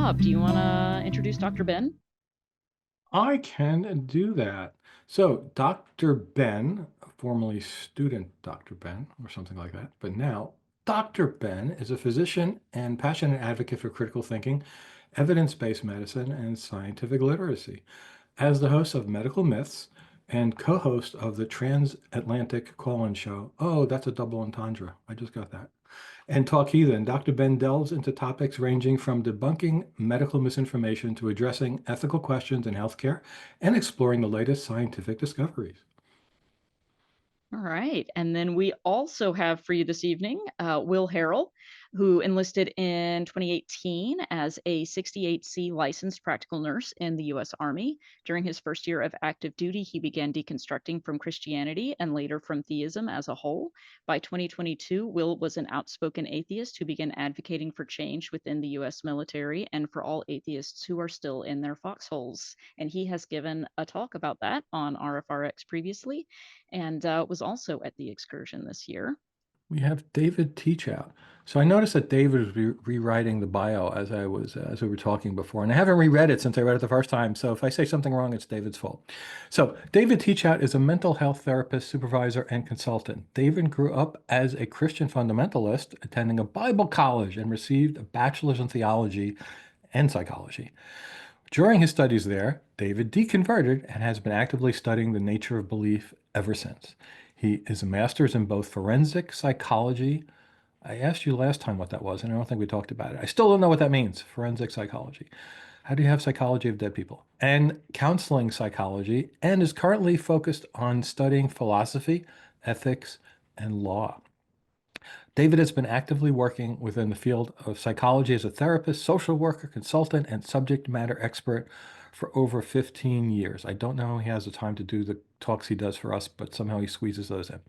Bob, do you want to introduce Dr. Ben? I can do that. So, Dr. Ben, formerly student Dr. Ben, or something like that, but now Dr. Ben is a physician and passionate advocate for critical thinking, evidence based medicine, and scientific literacy. As the host of Medical Myths and co host of the Transatlantic Call In Show. Oh, that's a double entendre. I just got that. And Talk Heathen, Dr. Ben delves into topics ranging from debunking medical misinformation to addressing ethical questions in healthcare and exploring the latest scientific discoveries. All right. And then we also have for you this evening Will Harrell, who enlisted in 2018 as a 68C licensed practical nurse in the U.S. Army. During his first year of active duty, he began deconstructing from Christianity and later from theism as a whole. By 2022, Will was an outspoken atheist who began advocating for change within the U.S. military and for all atheists who are still in their foxholes. And he has given a talk about that on RfRx previously and was also at the excursion this year. We have David Teachout. So I noticed that David was rewriting the bio as we were talking before, and I haven't reread it since I read it the first time. So if I say something wrong, it's David's fault. So David Teachout is a mental health therapist, supervisor, and consultant. David grew up as a Christian fundamentalist, attending a Bible college, and received a bachelor's in theology and psychology. During his studies there, David deconverted and has been actively studying the nature of belief ever since. He is a master's in both forensic psychology. I asked you last time what that was, and I don't think we talked about it. I still don't know what that means, forensic psychology. How do you have psychology of dead people? And counseling psychology, and is currently focused on studying philosophy, ethics, and law. David has been actively working within the field of psychology as a therapist, social worker, consultant, and subject matter expert for over 15 years. I don't know how he has the time to do the talks he does for us, but somehow he squeezes those in.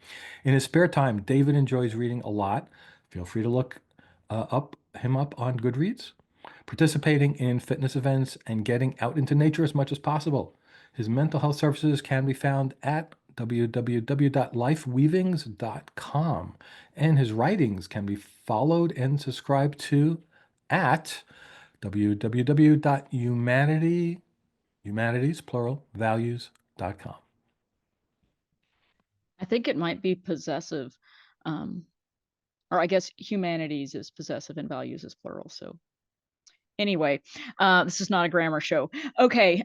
In his spare time, David enjoys reading a lot. Feel free to look up on Goodreads, participating in fitness events, and getting out into nature as much as possible. His mental health services can be found at www.lifeweavings.com, and his writings can be followed and subscribed to at humanities plural values.com. I think it might be possessive, um, or I guess humanities is possessive and values is plural. So anyway, this is not a grammar show. Okay.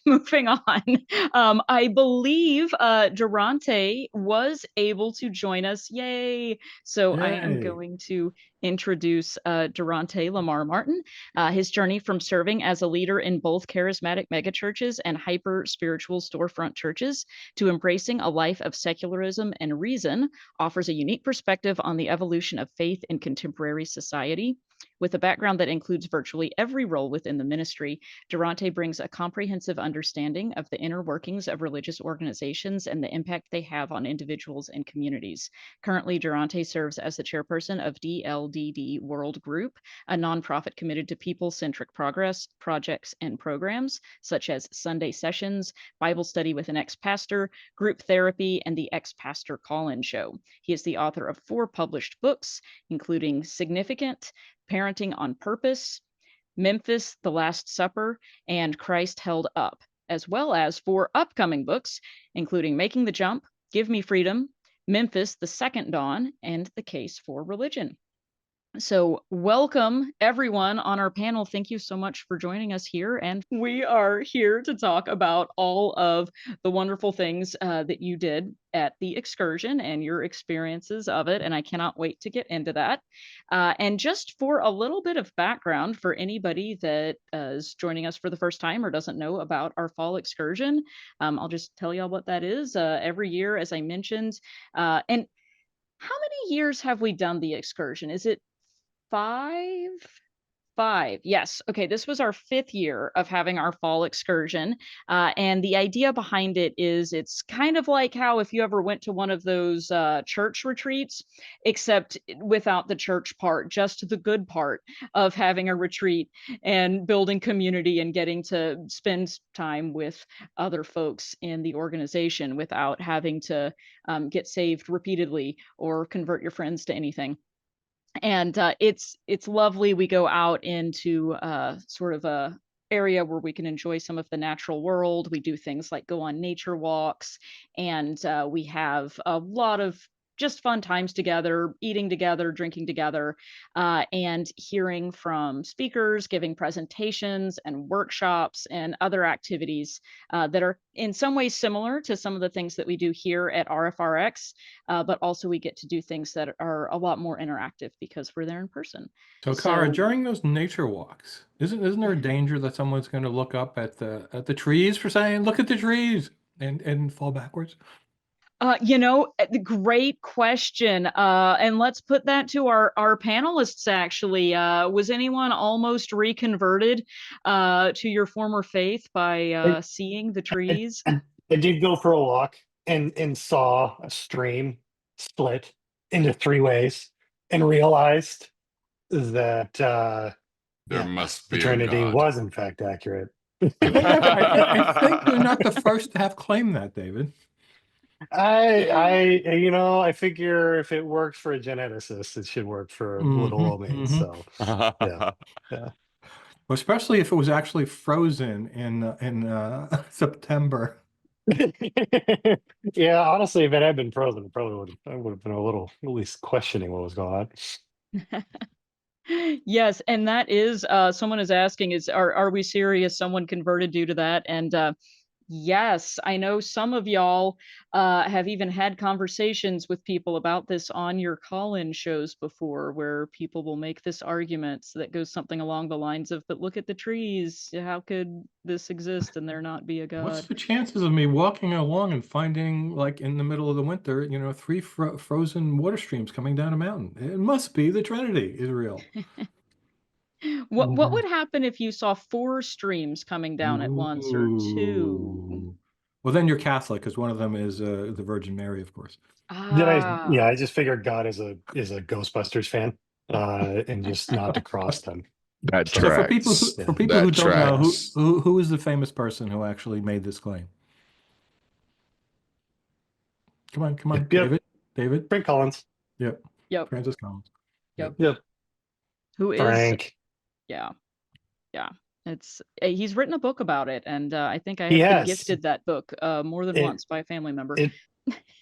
Moving on. I believe Durante was able to join us. Yay. So I am Yay. going to introduce Durante LaMar Martin. His journey from serving as a leader in both charismatic megachurches and hyper spiritual storefront churches to embracing a life of secularism and reason offers a unique perspective on the evolution of faith in contemporary society. With a background that includes virtually every role within the ministry, Durante brings a comprehensive understanding of the inner workings of religious organizations and the impact they have on individuals and communities. Currently, Durante serves as the chairperson of DLDD World Group, a nonprofit committed to people centric progress, projects, and programs such as Sunday sessions, Bible study with an ex pastor, group therapy, and the ex pastor call in show. He is the author of 4 published books, including Significant, Parenting on Purpose, Memphis, The Last Supper, and Christ Held Up, as well as 4 upcoming books, including Making the Jump, Give Me Freedom, Memphis, The Second Dawn, and The Case for Religion. So, welcome everyone on our panel. Thank you so much for joining us here. And we are here to talk about all of the wonderful things that you did at the excursion and your experiences of it. And I cannot wait to get into that. And just for a little bit of background for anybody that is joining us for the first time or doesn't know about our fall excursion, I'll just tell y'all what that is. Every year, as I mentioned, and how many years have we done the excursion? Is it 5? 5, yes. Okay, this was our 5th year of having our fall excursion, and the idea behind it is it's kind of like how if you ever went to one of those, church retreats, except without the church part, just the good part of having a retreat and building community and getting to spend time with other folks in the organization without having to, get saved repeatedly or convert your friends to anything. And it's lovely. We go out into sort of a area where we can enjoy some of the natural world. We do things like go on nature walks, and we have a lot of just fun times together, eating together, drinking together, and hearing from speakers, giving presentations and workshops and other activities that are in some ways similar to some of the things that we do here at RfRx, but also we get to do things that are a lot more interactive because we're there in person. So, Cara, So during those nature walks, isn't there a danger that someone's going to look up at the trees for saying, "Look at the trees," and fall backwards? Great question. And let's put that to our panelists, actually. Was anyone almost reconverted to your former faith by seeing the I, trees? I did go for a walk and saw a stream split into three ways and realized that There yeah, must the be a Trinity God. was in fact accurate. However, I think you're not the first to have claimed that, David. I figure if it works for a geneticist, it should work for little old me. So yeah, yeah. Especially if it was actually frozen in September. Yeah, honestly, if it had been frozen, I would have been a little at least questioning what was going on. Yes, and that is someone is asking, is are we serious? Someone converted due to that. And yes, I know some of y'all have even had conversations with people about this on your call-in shows before, where people will make this argument that goes something along the lines of, but look at the trees. How could this exist and there not be a What's God? the chances of me walking along and finding, like in the middle of the winter, three frozen water streams coming down a mountain? It must be the Trinity is real. What would happen if you saw four streams coming down at once, or two? Ooh. Well, then you're Catholic, because one of them is the Virgin Mary, of course. Yeah, Ah, I just figured God is a Ghostbusters fan, and just not to cross them. That So So for tracks. yeah. people who That don't know, tracks. who is the famous person who actually made this claim? Come on, Yep, David. Frank Collins. Yep, yep, Francis Collins. yep. Yep. Yep, Who is, Frank. yeah, yeah. It's he's written a book about it, and I think I He have been has gifted that book more than it. once by a family member. It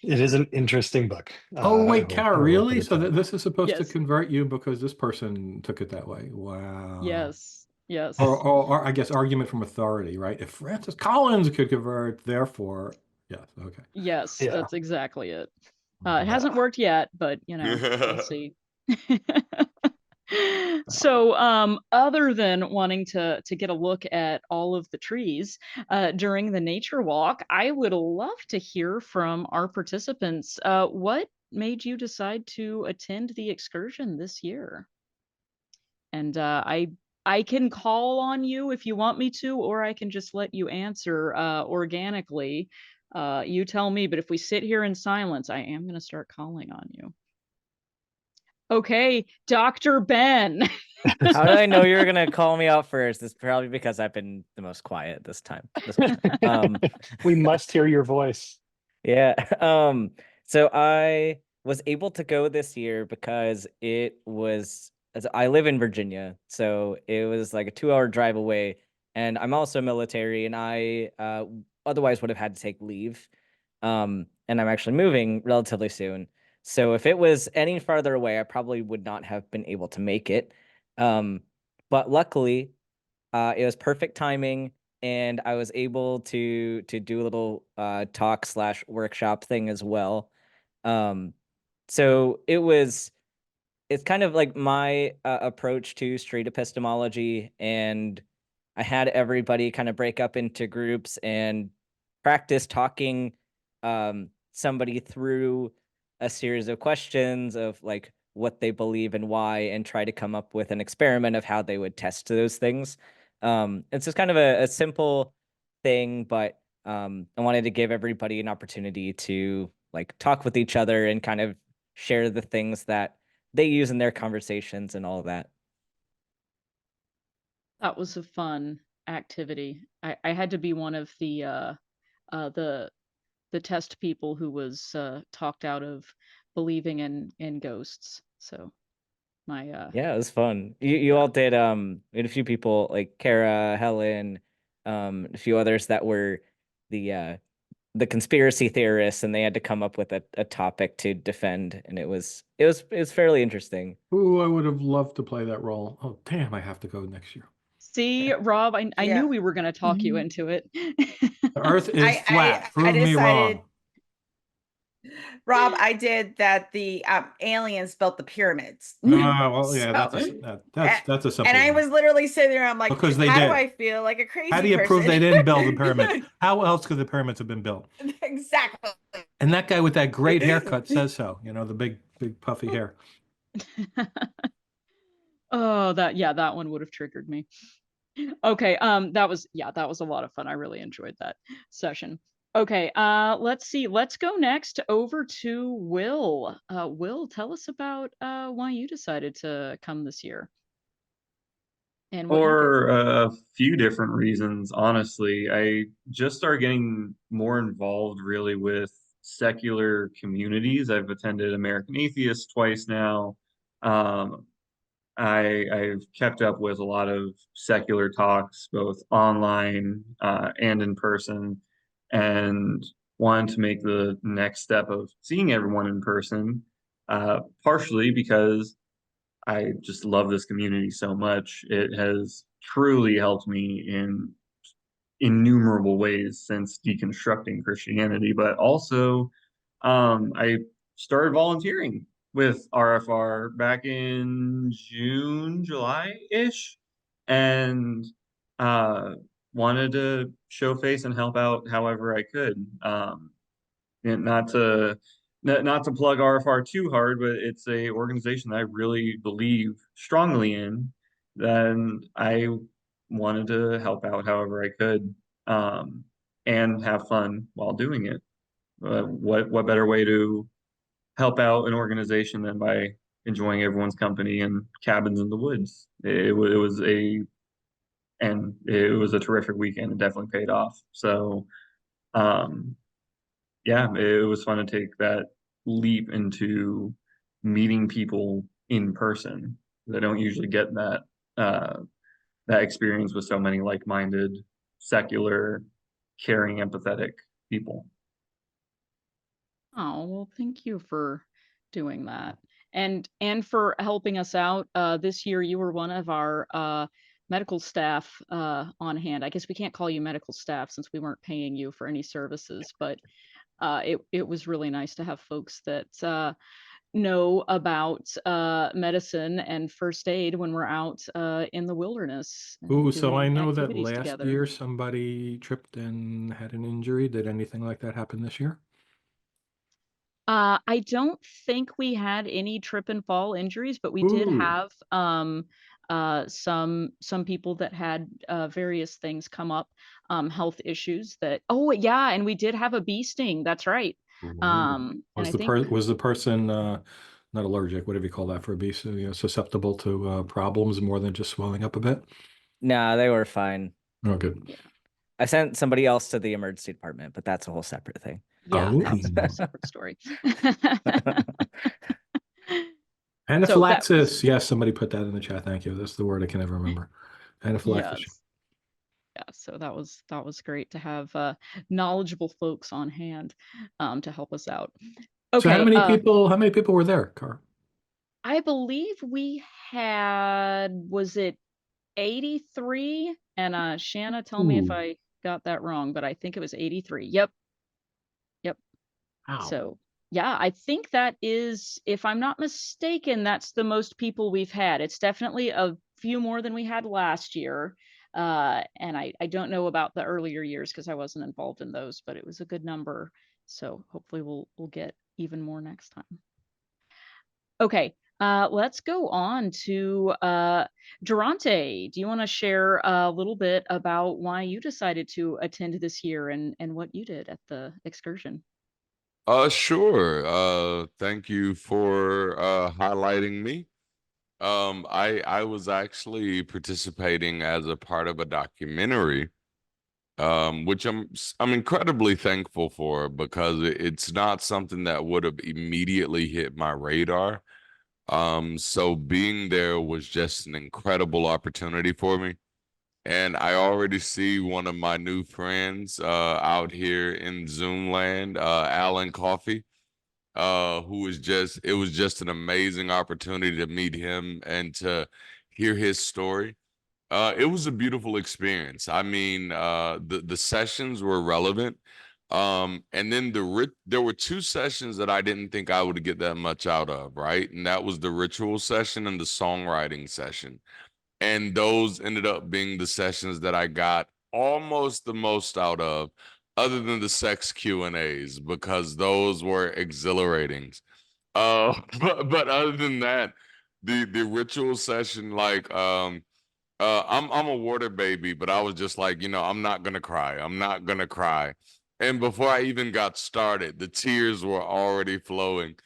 it is an interesting book. Oh wait, Kara, I will put really? it So that way. this is supposed to Yes, convert you because this person took it that way? Wow. yes, Or, yes, or I guess argument from authority, right? If Francis Collins could convert, therefore, yes, okay. yes. Yeah, That's exactly it. It Mhm. yeah. hasn't worked yet, but we'll see. So, other than wanting to get a look at all of the trees during the nature walk, I would love to hear from our participants. What made you decide to attend the excursion this year? And I can call on you if you want me to, or I can just let you answer organically. You tell me. But if we sit here in silence, I am going to start calling on you. Okay, Dr. Ben. How did I know you were gonna call me out first? It's probably because I've been the most quiet this time. We must hear your voice. Yeah. So I was able to go this year because as I live in Virginia, so it was like a 2-hour drive away, and I'm also military, and I otherwise would have had to take leave. And I'm actually moving relatively soon. So if it was any farther away, I probably would not have been able to make it. Um, but luckily, it was perfect timing, and I was able to do a little talk slash workshop thing as well. Um, so it's kind of like my approach to straight epistemology, and I had everybody kind of break up into groups and practice talking somebody through a series of questions of like what they believe and why, and try to come up with an experiment of how they would test those things. It's just kind of a simple thing, but I wanted to give everybody an opportunity to like talk with each other and kind of share the things that they use in their conversations and all of that. That was a fun activity. I had to be one of uh the the test people who was talked out of believing in ghosts. So Yeah, it was fun. You all did we had a few people like Kara, Helen, a few others that were the conspiracy theorists, and they had to come up with a topic to defend, and it was fairly interesting. Ooh, I would have loved to play that role. Oh, damn, I have to go next year. See, Rob, I Yeah. knew we were going to talk you into it. The Earth is flat. I Prove me decided, wrong. Rob, I did that the aliens built the pyramids. Well, yeah, that's a simple And I one. was literally sitting there, I'm like, Because they how did. do I feel like a crazy How do you person? prove they didn't build the pyramids? How else could the pyramids have been built? Exactly. And that guy with that great haircut says so. You know, the big puffy hair. Oh, that one would have triggered me. Okay, that was a lot of fun. I really enjoyed that session. Okay, let's see. Let's go next over to Will. Will, tell us about why you decided to come this year and what you did. For a few different reasons, honestly. I just started getting more involved really with secular communities. I've attended American Atheist twice now. I've kept up with a lot of secular talks, both online and in person, and wanted to make the next step of seeing everyone in person, partially because I just love this community so much. It has truly helped me in innumerable ways since deconstructing Christianity, but also I started volunteering with RFR back in June, July-ish, and uh, wanted to show face and help out however I could. And not to plug RFR too hard, but it's a organization that I really believe strongly in. Then I wanted to help out however I could, and have fun while doing it. What better way to help out an organization than by enjoying everyone's company and cabins in the woods? It was a terrific weekend. It definitely paid off. So, yeah, it was fun to take that leap into meeting people in person. I don't usually get that experience with so many like-minded, secular, caring, empathetic people. Oh, well, thank you for doing that. And for helping us out. This year you were one of our medical staff on hand. I guess we can't call you medical staff since we weren't paying you for any services, but it was really nice to have folks that know about medicine and first aid when we're out in the wilderness Ooh, and so I doing know that activities last together. year somebody tripped and had an injury. Did anything like that happen this year? I don't think we had any trip and fall injuries, but we did Ooh. have some people that had various things come up, health issues that. Oh yeah, and we did have a bee sting. That's right. And Was I the think was the person not allergic? Whatever you call that for a bee, so susceptible to problems more than just swelling up a bit? Nah, they were fine. Oh, good. yeah, I sent somebody else to the emergency department, but that's a whole separate thing. yeah, Oh. that's a whole separate story. Anaphylaxis. Yes, somebody put that in the chat. Thank you. That's the word I can never remember. Anaphylaxis. Yes. Yeah, so that was great to have knowledgeable folks on hand to help us out. So how Okay, many people were there, Car? I believe we had, was it 83? And Shanna, tell me if Ooh. I got that wrong, but I think it was 83. Yep. Wow. So yeah, I think that is, if I'm not mistaken, that's the most people we've had. It's definitely a few more than we had last year. And I don't know about the earlier years because I wasn't involved in those, but it was a good number. So hopefully we'll get even more next time. Okay, let's go on to Darante. Do you want to share a little bit about why you decided to attend this year and what you did at the excursion? Sure. Thank you for highlighting me. I was actually participating as a part of a documentary, which I'm incredibly thankful for because it's not something that would have immediately hit my radar. So being there was just an incredible opportunity for me. And I already see one of my new friends out here in Zoom land, Alan Coffey, who was just, it was just an amazing opportunity to meet him and to hear his story. It was a beautiful experience. I mean, the sessions were relevant. And then there were two sessions that I didn't think I would get that much out of, right? And that was the ritual session and the songwriting session. And those ended up being the sessions that I got almost the most out of, other than the sex Q&As, because those were exhilarating. But other than that, the ritual session, like I'm a water baby, but I was just like, I'm not gonna cry. I'm not gonna cry. And before I even got started, the tears were already flowing.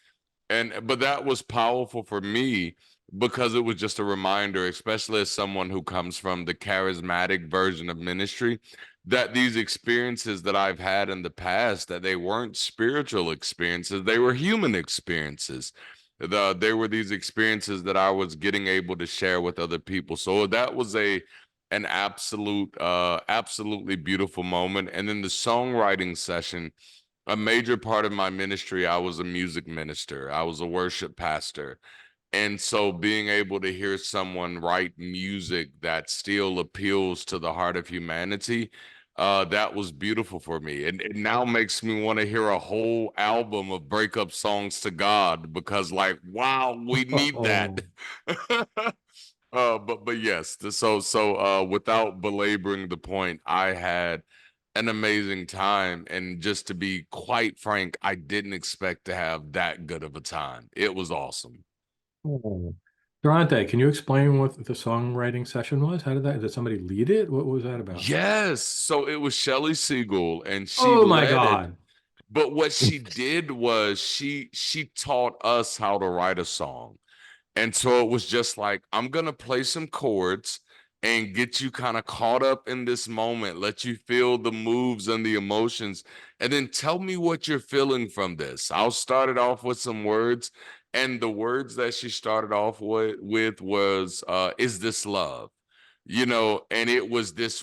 But that was powerful for me because it was just a reminder, especially as someone who comes from the charismatic version of ministry, that these experiences that I've had in the past, that they weren't spiritual experiences, they were human experiences. There were these experiences that I was getting able to share with other people. So that was an absolutely beautiful moment. And then the songwriting session, a major part of my ministry, I was a music minister. I was a worship pastor. And so being able to hear someone write music that still appeals to the heart of humanity, that was beautiful for me. And it now makes me want to hear a whole album of breakup songs to God because, like, wow, we need that. But yes, without belaboring the point, I had an amazing time, and just to be quite frank, I didn't expect to have that good of a time. It was awesome. Oh. Durante, can you explain what the songwriting session was? Did somebody lead it? What was that about? Yes, so it was Shelley Siegel, and she Oh my led it. God. But what she did was she taught us how to write a song. And so it was just like, I'm going to play some chords and get you kind of caught up in this moment, let you feel the moves and the emotions, and then tell me what you're feeling from this. I'll start it off with some words. And the words that she started off with was, is this love? And it was this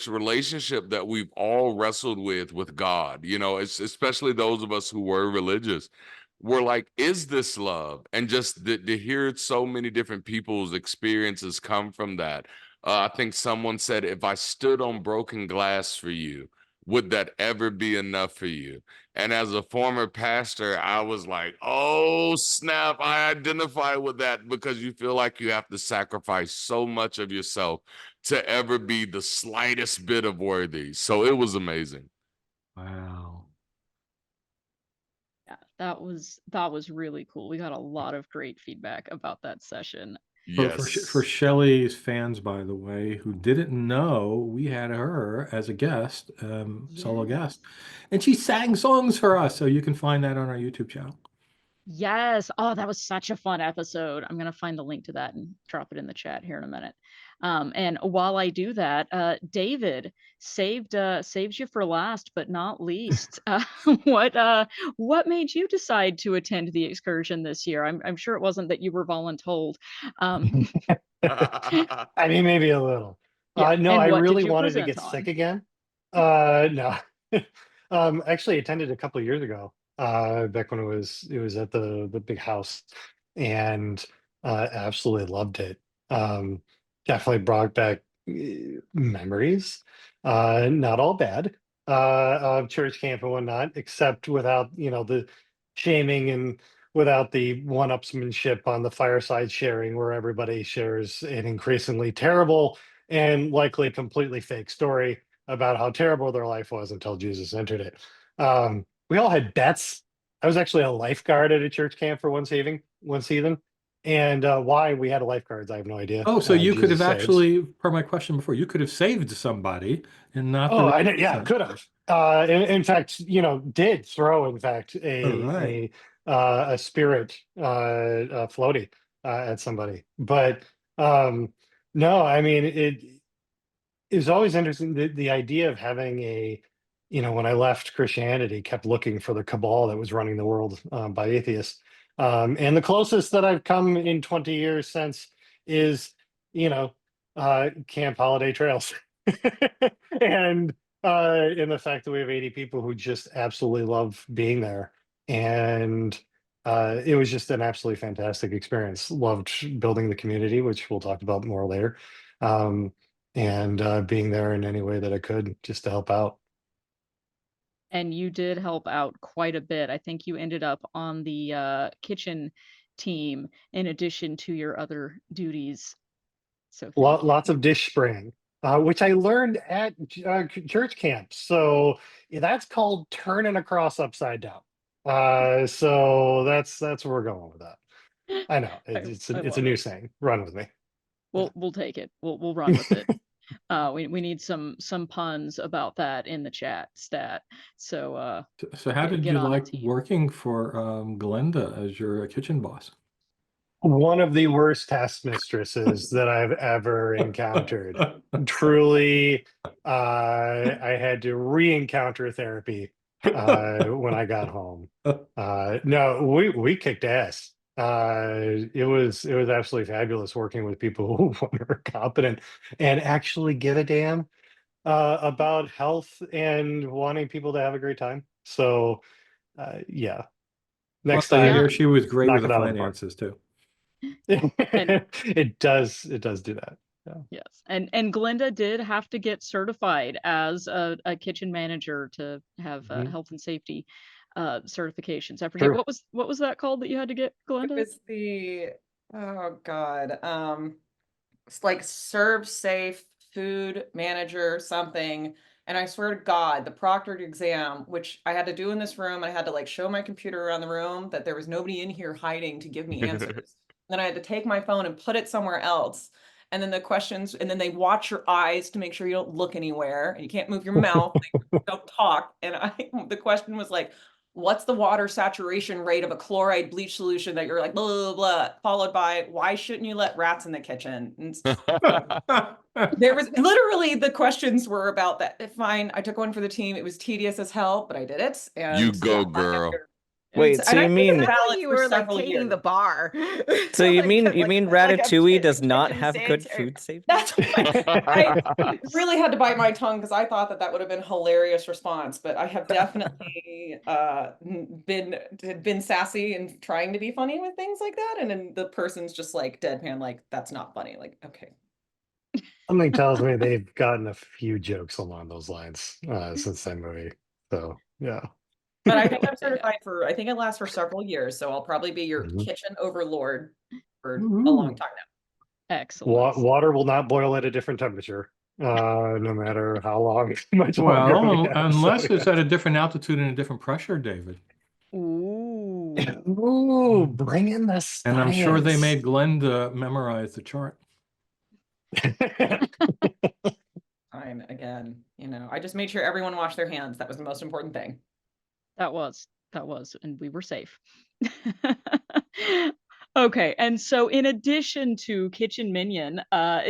relationship that we've all wrestled with God. It's especially those of us who were religious. We're like, is this love? And just to hear so many different people's experiences come from that. I think someone said, if I stood on broken glass for you, would that ever be enough for you? And as a former pastor, I was like, oh, snap. I identify with that, because you feel like you have to sacrifice so much of yourself to ever be the slightest bit of worthy. So it was amazing. Wow. Yeah, that was really cool. We got a lot of great feedback about that session. For Yes. Shelley's fans, by the way, who didn't know, we had her as a guest, solo guest, and she sang songs for us. So you can find that on our YouTube channel. Yes. Oh, that was such a fun episode. I'm going to find the link to that and drop it in the chat here in a minute. And while I do that, David saved you for last but not least. What made you decide to attend the excursion this year? I'm sure it wasn't that you were voluntold. I mean, maybe a little. Yeah. No, And I what did really you wanted to present get sick on? again. No. Actually attended a couple of years ago, back when it was at the big house, and absolutely loved it. Um, Definitely brought back memories, not all bad, of church camp and whatnot, except without, the shaming, and without the one-upsmanship on the fireside sharing, where everybody shares an increasingly terrible and likely completely fake story about how terrible their life was until Jesus entered it. We all had bets. I was actually a lifeguard at a church camp for one season, and why we had a lifeguards, I have no idea. Oh, so you could have Jesus saves. actually, per my question before, you could have saved somebody and not the Oh, I wrong did. Yeah, person. could have. In fact, did throw, in fact, All right. a spirit floaty at somebody. But no, I mean, it is always interesting. The idea of having when I left Christianity, kept looking for the cabal that was running the world, by atheists. And the closest that I've come in 20 years since is, Camp Holiday Trails. And in the fact that we have 80 people who just absolutely love being there. And it was just an absolutely fantastic experience. Loved building the community, which we'll talk about more later. And being there in any way that I could just to help out. And you did help out quite a bit. I think you ended up on the kitchen team in addition to your other duties. So thank you. Lots of dish spraying, which I learned at church camp. So that's called turning a cross upside down. So that's where we're going with that. I know it's I a love new it. saying. Run with me. We'll take it. We'll run with it. We need some puns about that in the chat stat. So So how did get you on the like team. working for Glenda as your kitchen boss? One of the worst taskmistresses that I've ever encountered. Truly, I had to re-encounter therapy when I got home. No, we kicked ass. It was absolutely fabulous working with people who were competent and actually give a damn about health and wanting people to have a great time. So, yeah, Well, next I time, hear she was great with knock the it out of the park. finances too. And It does do that. Yeah. yes, and Glenda did have to get certified as a kitchen manager to have Mhm. health and safety certifications. I forget True. what was that called that you had to get, It Glenda? was the, oh God, it's like serve safe food manager something. And I swear to God, the proctored exam, which I had to do in this room, I had to like show my computer around the room that there was nobody in here hiding to give me answers. Then I had to take my phone and put it somewhere else. And then the questions, and then they watch your eyes to make sure you don't look anywhere and you can't move your mouth, don't talk. And the question was like, what's the water saturation rate of a chloride bleach solution that you're like, blah, blah, blah, followed by, why shouldn't you let rats in the kitchen? And there was literally the questions were about that. Fine, I took one for the team. It was tedious as hell, but I did it. You And go, yeah, I'm girl. here. Wait, so And I you think mean it's Sounded valid like you for were like several taking years. the bar. so you mean like Ratatouille does kitchen not have good sanitary. food safety? That's what I really had to bite my tongue because I thought that would have been a hilarious response, but I have definitely been sassy and trying to be funny with things like that, and then the person's just like deadpan, like that's not funny. Like, okay. Something tells me they've gotten a few jokes along those lines since that movie. So yeah. But I think I'm certified for, I think it lasts for several years, so I'll probably be your Mhm. kitchen overlord for a Ooh. long time now. Excellent. Water will not boil at a different temperature, no matter how long, much longer we Well, have. unless So, it's at a different altitude and a different pressure, David. Ooh. Ooh, bring in the And I'm sure they science. made Glenda memorize the chart. Time again, I just made sure everyone washed their hands. That was the most important thing. That was, and we were safe. Okay, and so in addition to Kitchen Minion,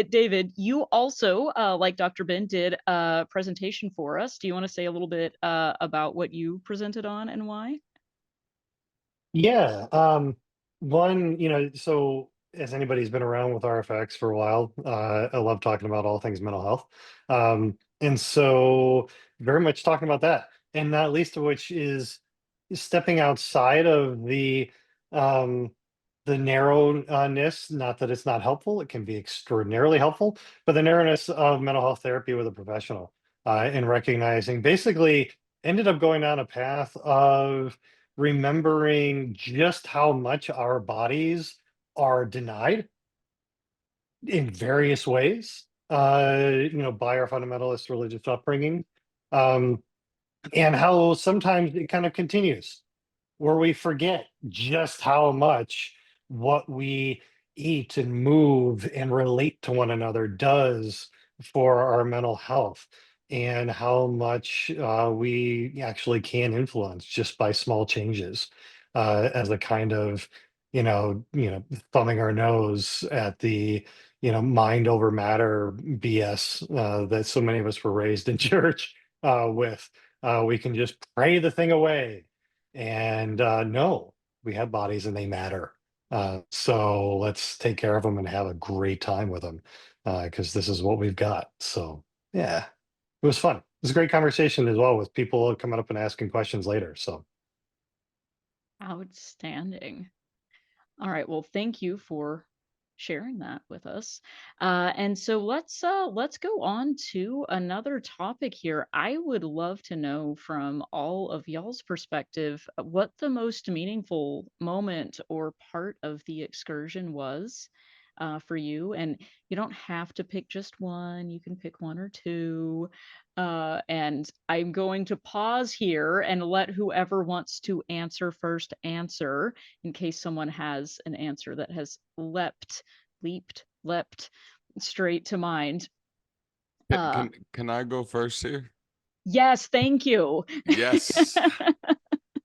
David, you also, like Dr. Ben, did a presentation for us. Do you want to say a little bit about what you presented on and why? Yeah. One, so as anybody's been around with RfRx for a while, I love talking about all things mental health. And so very much talking about that. And not least of which is stepping outside of um the narrowness, not that it's not helpful, it can be extraordinarily helpful, but the narrowness of mental health therapy with a professional, and recognizing basically ended up going down a path of remembering just how much our bodies are denied in various ways, by our fundamentalist religious upbringing, um, and how sometimes it kind of continues where we forget just how much what we eat and move and relate to one another does for our mental health, and how much we actually can influence just by small changes, as a kind of thumbing our nose at the mind over matter BS that so many of us were raised in church with. We can just pray the thing away. And no, We have bodies and they matter. So let's take care of them and have a great time with them, because this is what we've got. So yeah, it was fun. It was a great conversation as well, with people coming up and asking questions later. So Outstanding. All right. Well, thank you for sharing that with us. And so let's go on to another topic here. I would love to know from all of y'all's perspective what the most meaningful moment or part of the excursion was for you. And you don't have to pick just one. You can pick one or two. And I'm going to pause here and let whoever wants to answer first answer, in case someone has an answer that has leapt straight to mind. Can I go first here? Yes, thank you. Yes.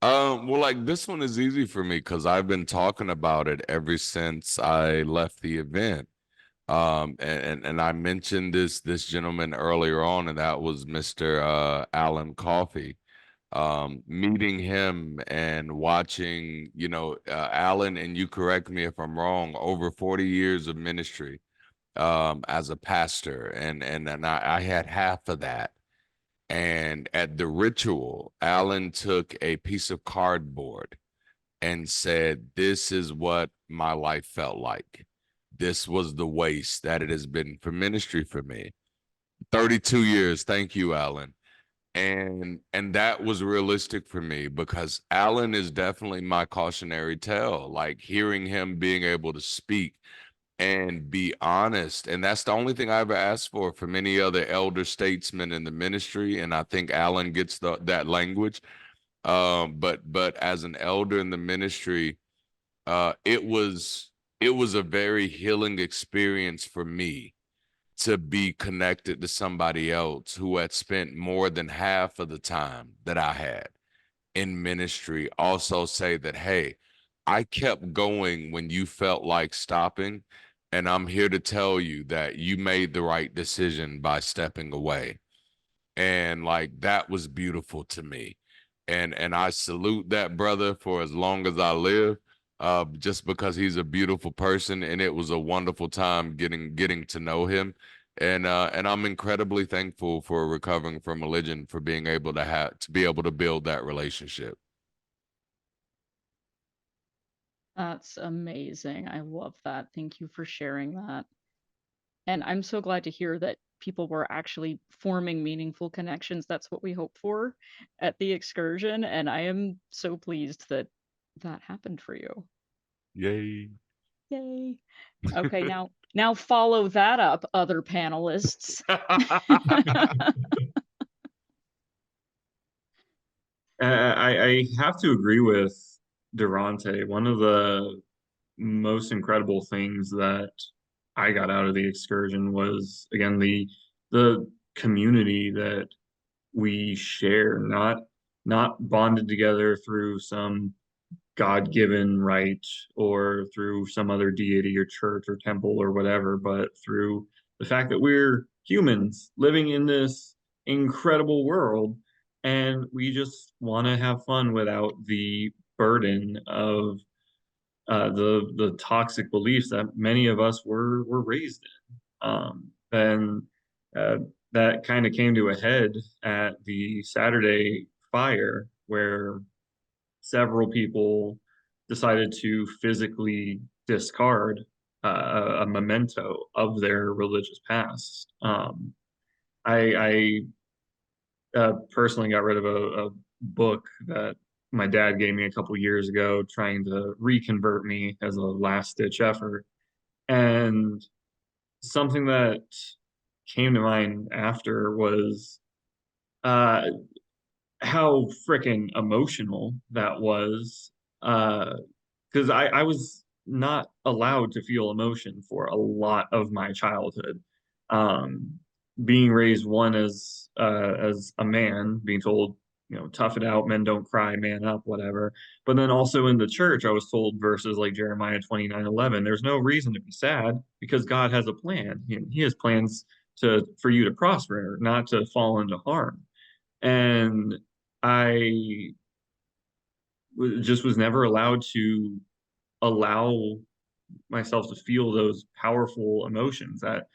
Well, like this one is easy for me because I've been talking about it ever since I left the event. And I mentioned this gentleman earlier on, and that was Mr. Alan Coffey. Meeting him and watching, Alan, and you correct me if I'm wrong, over 40 years of ministry as a pastor, and I had half of that. And at the ritual, Alan took a piece of cardboard and said, "This is what my life felt like. This was the waste that it has been for ministry for me. 32 years. Thank you, Alan." And that was realistic for me because Alan is definitely my cautionary tale. Like hearing him being able to speak and be honest, and that's the only thing I ever asked for from any other elder statesman in the ministry. And I think Alan gets that language. But as an elder in the ministry, it was a very healing experience for me to be connected to somebody else who had spent more than half of the time that I had in ministry also say that, hey, I kept going when you felt like stopping, and I'm here to tell you that you made the right decision by stepping away. And like that was beautiful to me. And I salute that brother for as long as I live, just because he's a beautiful person, and it was a wonderful time getting to know him. And I'm incredibly thankful for recovering from religion, for being able to be able to build that relationship. That's amazing. I love that. Thank you for sharing that. And I'm so glad to hear that people were actually forming meaningful connections. That's what we hope for at the excursion. And I am so pleased that that happened for you. Yay. Yay. Okay, now follow that up, other panelists. I have to agree with Darante. One of the most incredible things that I got out of the excursion was again the community that we share, not bonded together through some God-given right or through some other deity or church or temple or whatever, but through the fact that we're humans living in this incredible world, and we just want to have fun without the burden of the toxic beliefs that many of us were raised in. And that kind of came to a head at the Saturday fire, where several people decided to physically discard a memento of their religious past. I personally got rid of a book that my dad gave me a couple years ago, trying to reconvert me as a last ditch effort. And something that came to mind after was uh, how freaking emotional that was. Because I was not allowed to feel emotion for a lot of my childhood. Um, Being raised one as a man, being told, tough it out, men don't cry, man up, whatever. But then also in the church, I was told verses like Jeremiah 29:11, there's no reason to be sad because God has a plan. He has plans for you to prosper, not to fall into harm. And I just was never allowed to allow myself to feel those powerful emotions, that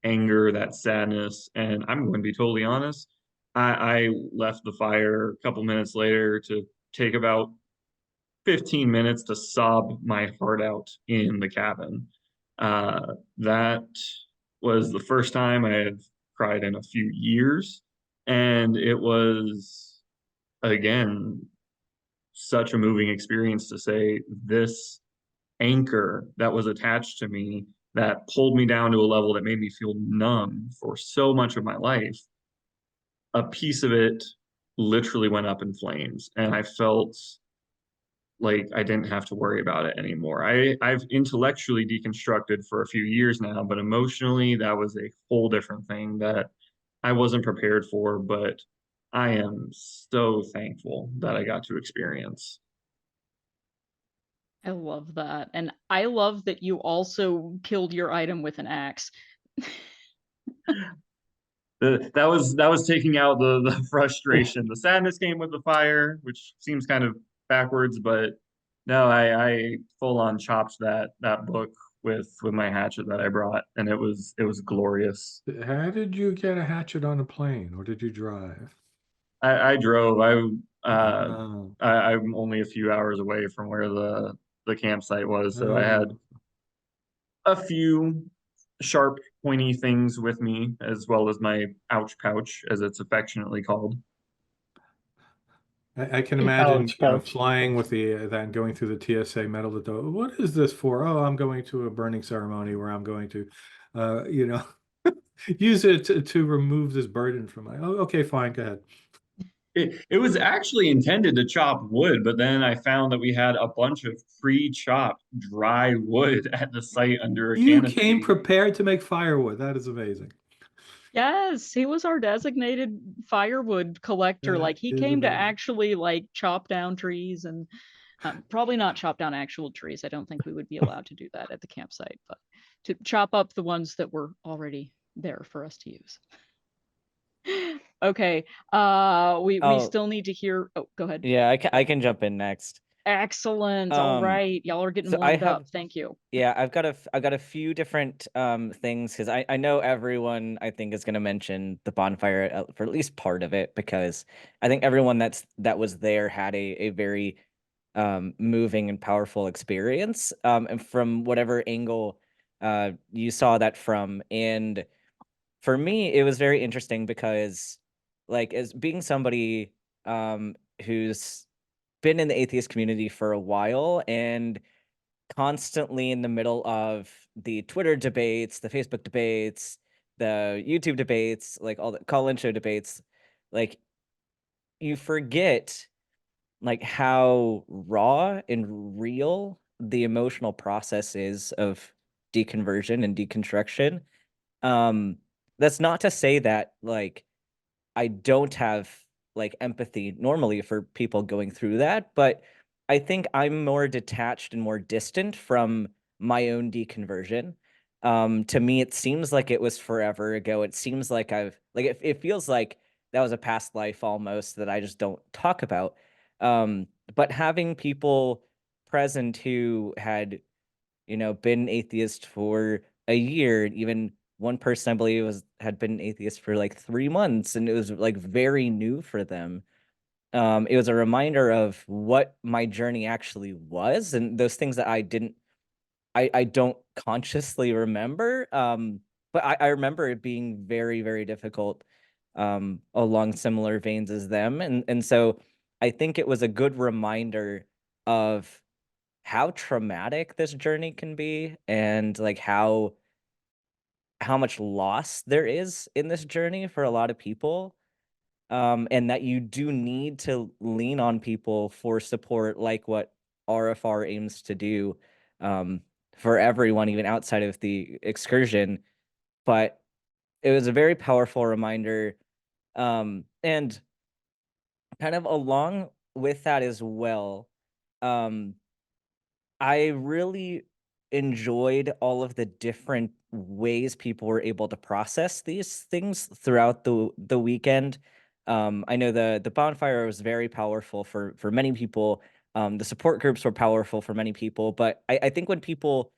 anger, that sadness. And I'm going to be totally honest, I left the fire a couple minutes later to take about 15 minutes to sob my heart out in the cabin. That was the first time I had cried in a few years. And it was, again, such a moving experience to say this anchor that was attached to me that pulled me down to a level that made me feel numb for so much of my life. A piece of it literally went up in flames, and I felt like I didn't have to worry about it anymore. I've intellectually deconstructed for a few years now, but emotionally that was a whole different thing that I wasn't prepared for, but I am so thankful that I got to experience. I love that. And I love that you also killed your item with an axe. That was taking out the frustration. The sadness came with the fire, which seems kind of backwards, but no, I full on chopped that book with my hatchet that I brought, and it was glorious. How did you get a hatchet on a plane, or did you drive? I drove. Oh, I'm only a few hours away from where the campsite was, so I had oh. a few sharp, pointy things with me, as well as my ouch pouch, as it's affectionately called. I can imagine, Ouch, pouch. flying with the that going through the TSA metal detector. What is this for? Oh, I'm going to a burning ceremony where I'm going to, you know, use it to remove this burden from my. Oh, okay, fine, go ahead. It was actually intended to chop wood, but then I found that we had a bunch of pre-chopped dry wood at the site under a You came canopy. prepared to make firewood. That is amazing. Yes, he was our designated firewood collector. That Like he is came to amazing. actually like chop down trees and probably not chop down actual trees. I don't think we would be allowed to do that at the campsite, but to chop up the ones that were already there for us to use. Okay. We Oh, still need to hear. Oh, go ahead. yeah, I can jump in next. Excellent. All right. Y'all are getting So I warmed up. have Thank you. Yeah, I've got a few different things because I know everyone I think is going to mention the bonfire for at least part of it because I think everyone that was there had a very moving and powerful experience and from whatever angle you saw that from. And for me it was very interesting because like as being somebody who's been in the atheist community for a while and constantly in the middle of the Twitter debates, the Facebook debates, the YouTube debates, like all the call-in show debates, like you forget like how raw and real the emotional process is of deconversion and deconstruction. Um, that's not to say that like I don't have like empathy normally for people going through that, but I think I'm more detached and more distant from my own deconversion. To me, it seems like it was forever ago. It seems like it feels like that was a past life almost that I just don't talk about. But having people present who had been atheist for a year. Even one person, I believe, had been atheist for like 3 months, and it was like very new for them. It was a reminder of what my journey actually was, and those things that I don't consciously remember. But I remember it being very, very difficult, along similar veins as them, and so I think it was a good reminder of how traumatic this journey can be and like how much loss there is in this journey for a lot of people, and that you do need to lean on people for support like what RFR aims to do, for everyone even outside of the excursion. But it was a very powerful reminder, and kind of along with that as well, um I really enjoyed all of the different ways people were able to process these things throughout the weekend. I know the bonfire was very powerful for many people. The support groups were powerful for many people, but I think when people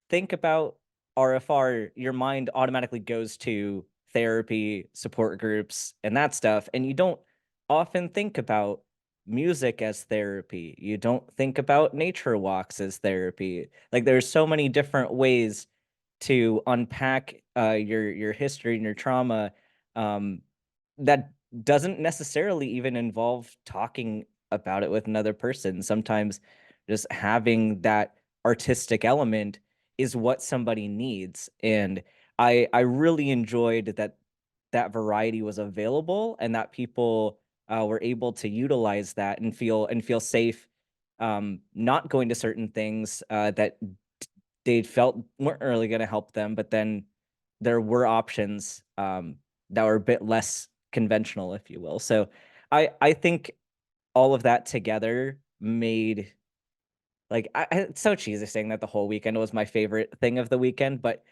think about RFR, your mind automatically goes to therapy, support groups, and that stuff. And you don't often think about music as therapy. You don't think about nature walks as therapy. Like there's so many different ways to unpack your history and your trauma that doesn't necessarily even involve talking about it with another person. Sometimes just having that artistic element is what somebody needs. And I really enjoyed that variety was available and that people were able to utilize that and feel safe not going to certain things that they felt weren't really going to help them, but then there were options that were a bit less conventional, if you will. So I think all of that together made like it's so cheesy saying that the whole weekend was my favorite thing of the weekend, but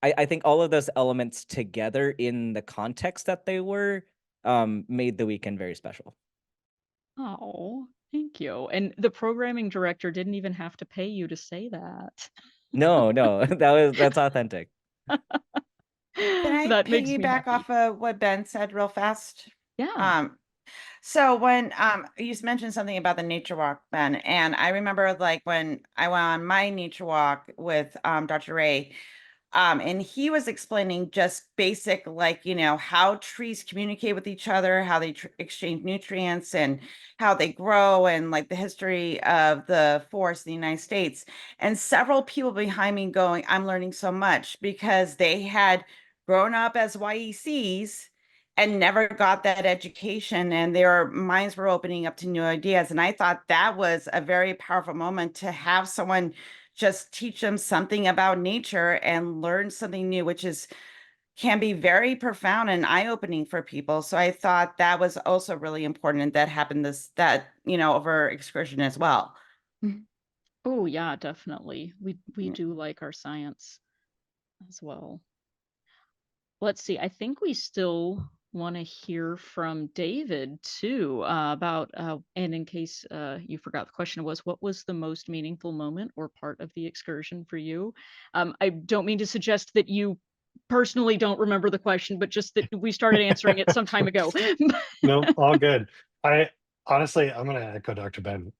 I think all of those elements together in the context that they were made the weekend very special. Oh, thank you. And the programming director didn't even have to pay you to say that. No, that's authentic. Can I That makes me piggyback happy. off of what Ben said real fast? Yeah. So when you mentioned something about the nature walk, Ben, and I remember like when I went on my nature walk with Dr. Ray, and he was explaining just basic, like, how trees communicate with each other, how they exchange nutrients and how they grow, and like the history of the forest in the United States. And several people behind me going, I'm learning so much because they had grown up as YECs and never got that education, and their minds were opening up to new ideas. And I thought that was a very powerful moment to have someone just teach them something about nature and learn something new, which can be very profound and eye-opening for people. So I thought that was also really important, and that happened over excursion as well. Oh yeah, definitely. We do like our science as well. Let's see. I think we still want to hear from David too about and in case you forgot, the question was, what was the most meaningful moment or part of the excursion for you? I don't mean to suggest that you personally don't remember the question, but just that we started answering it some time ago. No, all good. I honestly, I'm going to echo Dr. Ben.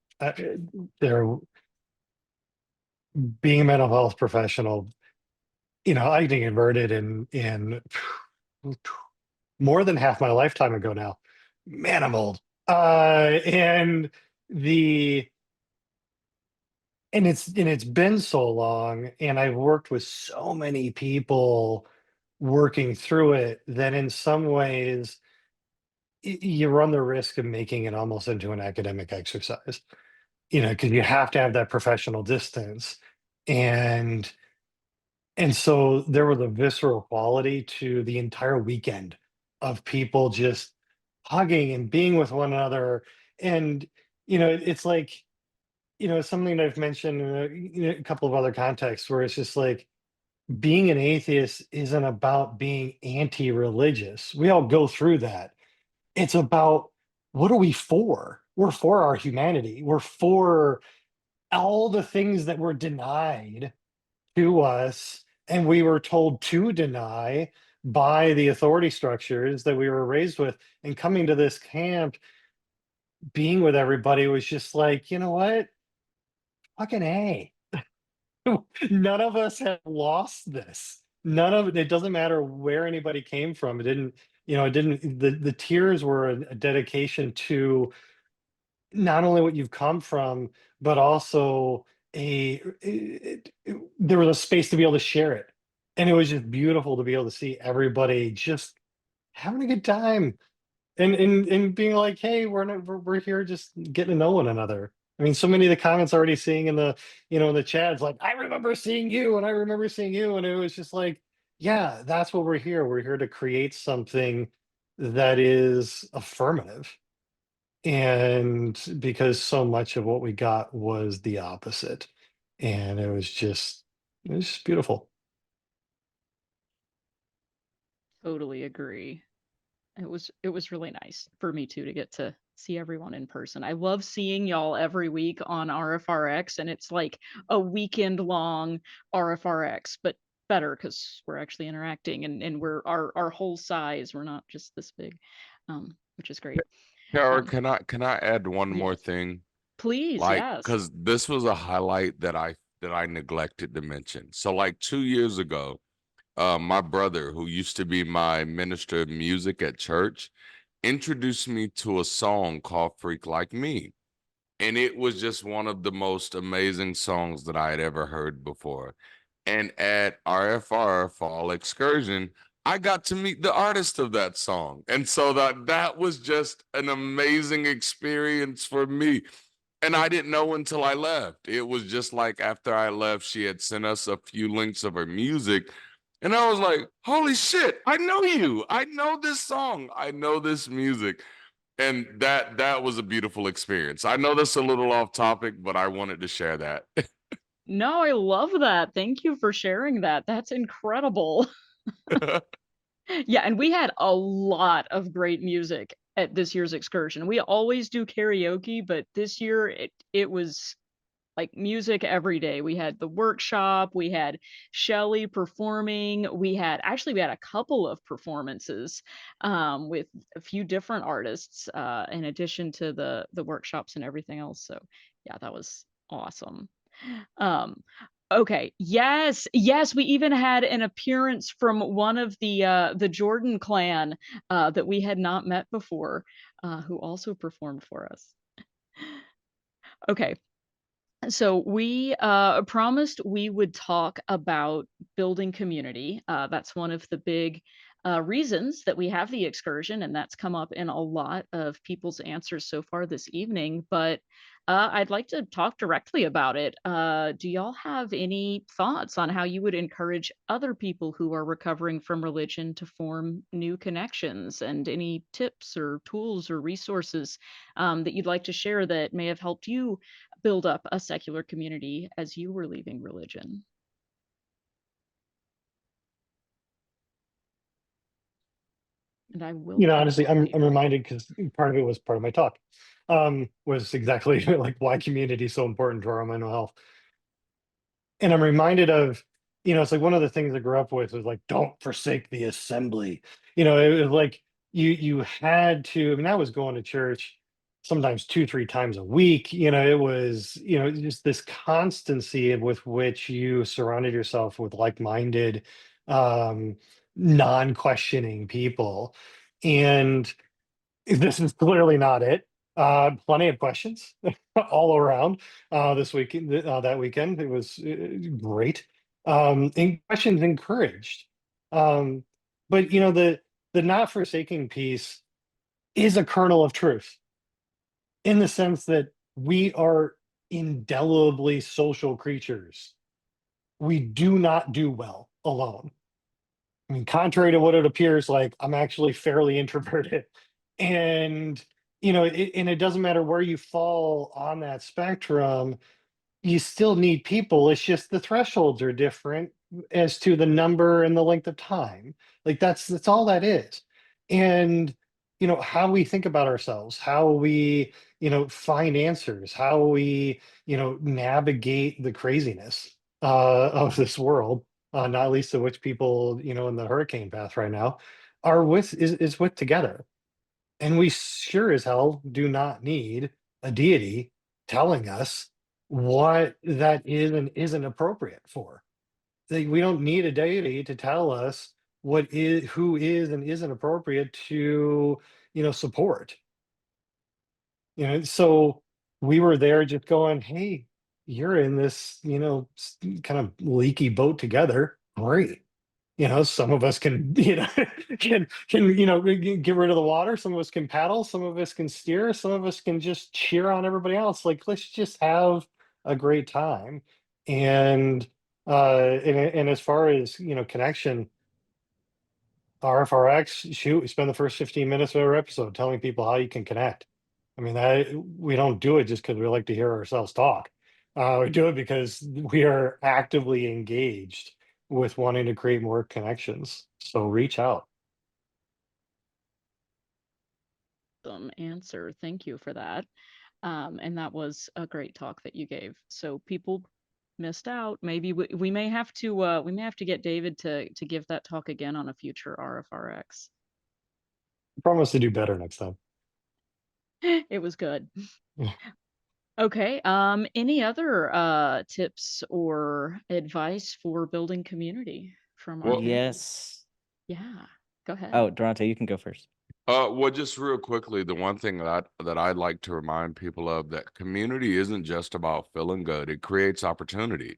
There, being a mental health professional, I get converted in more than half my lifetime ago now. Man, I'm old. And the and it's been so long, and I've worked with so many people working through it that in some ways you run the risk of making it almost into an academic exercise, because you have to have that professional distance. And so there was a visceral quality to the entire weekend of people just hugging and being with one another. And, it's like, something that I've mentioned in a couple of other contexts where it's just like being an atheist isn't about being anti-religious. We all go through that. It's about what are we for? We're for our humanity. We're for all the things that were denied to us and we were told to deny by the authority structures that we were raised with. And coming to this camp, being with everybody was just like, you know what? Fucking A. None of us have lost this. None of it. It doesn't matter where anybody came from. The tears were a dedication to not only what you've come from, but also there was a space to be able to share it. And it was just beautiful to be able to see everybody just having a good time and being like, hey, we're here just getting to know one another. I mean, so many of the comments already seeing in the chats, like, I remember seeing you and I remember seeing you. And it was just like, yeah, that's what we're here. We're here to create something that is affirmative. And because so much of what we got was the opposite. And it was just beautiful. Totally agree. It was really nice for me too to get to see everyone in person. I love seeing y'all every week on RfRx, and it's like a weekend long RfRx, but better because we're actually interacting and we're our whole size. We're not just this big, which is great. Tara, Um, can I add one more yes, thing? please, Like, yes. because this was a highlight that I neglected to mention. So like 2 years ago, my brother, who used to be my minister of music at church, introduced me to a song called Freak Like Me. And it was just one of the most amazing songs that I had ever heard before. And at RfR Fall Excursion, I got to meet the artist of that song. And so that was just an amazing experience for me. And I didn't know until I left. It was just like after I left, she had sent us a few links of her music. And I was like, holy shit, I know you. I know this song. I know this music. And that was a beautiful experience. I know that's a little off topic, but I wanted to share that. No, I love that. Thank you for sharing that. That's incredible. Yeah, and we had a lot of great music at this year's excursion. We always do karaoke, but this year it was like music every day. We had the workshop, we had Shelley performing, we had a couple of performances with a few different artists in addition to the workshops and everything else. So yeah, that was awesome. Um, okay, yes, yes, we even had an appearance from one of the Jordan clan that we had not met before, who also performed for us. Okay, so we promised we would talk about building community. That's one of the big reasons that we have the excursion, and that's come up in a lot of people's answers so far this evening. But I'd like to talk directly about it. Do y'all have any thoughts on how you would encourage other people who are recovering from religion to form new connections, and any tips or tools or resources that you'd like to share that may have helped you build up a secular community as you were leaving religion? And I will You know, pass honestly, on to I'm you. reminded because part of it was part of my talk, was exactly like why community is so important to our mental health. And I'm reminded of, it's like one of the things I grew up with was like, don't forsake the assembly. It was like you had to, I mean, I was going to church sometimes 2, 3 times a week. It was, just this constancy with which you surrounded yourself with like-minded, um, non-questioning people. And this is clearly not it. Plenty of questions all around this weekend. That weekend, it was great. And questions encouraged. Um, but the not forsaking piece is a kernel of truth in the sense that we are indelibly social creatures. We do not do well alone. I mean, contrary to what it appears like, I'm actually fairly introverted. And, and it doesn't matter where you fall on that spectrum, you still need people. It's just the thresholds are different as to the number and the length of time. Like that's all that is. And, how we think about ourselves, how we, find answers, how we, navigate the craziness of this world, not least of which people, in the hurricane path right now are with is with together. And we sure as hell do not need a deity telling us what that is and isn't appropriate for. Like, we don't need a deity to tell us who is and isn't appropriate to, support. So we were there just going, hey, you're in this, kind of leaky boat together. Great. Some of us can, get rid of the water. Some of us can paddle. Some of us can steer. Some of us can just cheer on everybody else. Like, let's just have a great time. And and as far as connection, RFRX, shoot, we spend the first 15 minutes of every episode telling people how you can connect. I mean, we don't do it just because we like to hear ourselves talk. We do it because we are actively engaged with wanting to create more connections. So reach out. awesome answer. Thank you for that. And that was a great talk that you gave. So people missed out. Maybe we may have to get David to give that talk again on a future RfRx. I promise to do better next time. It was good. Okay. Any other tips or advice for building community from our Well, panel? Yes. Yeah. Go ahead. Oh, Darante, you can go first. Well, just real quickly, the one thing that I'd like to remind people of, that community isn't just about feeling good. It creates opportunity.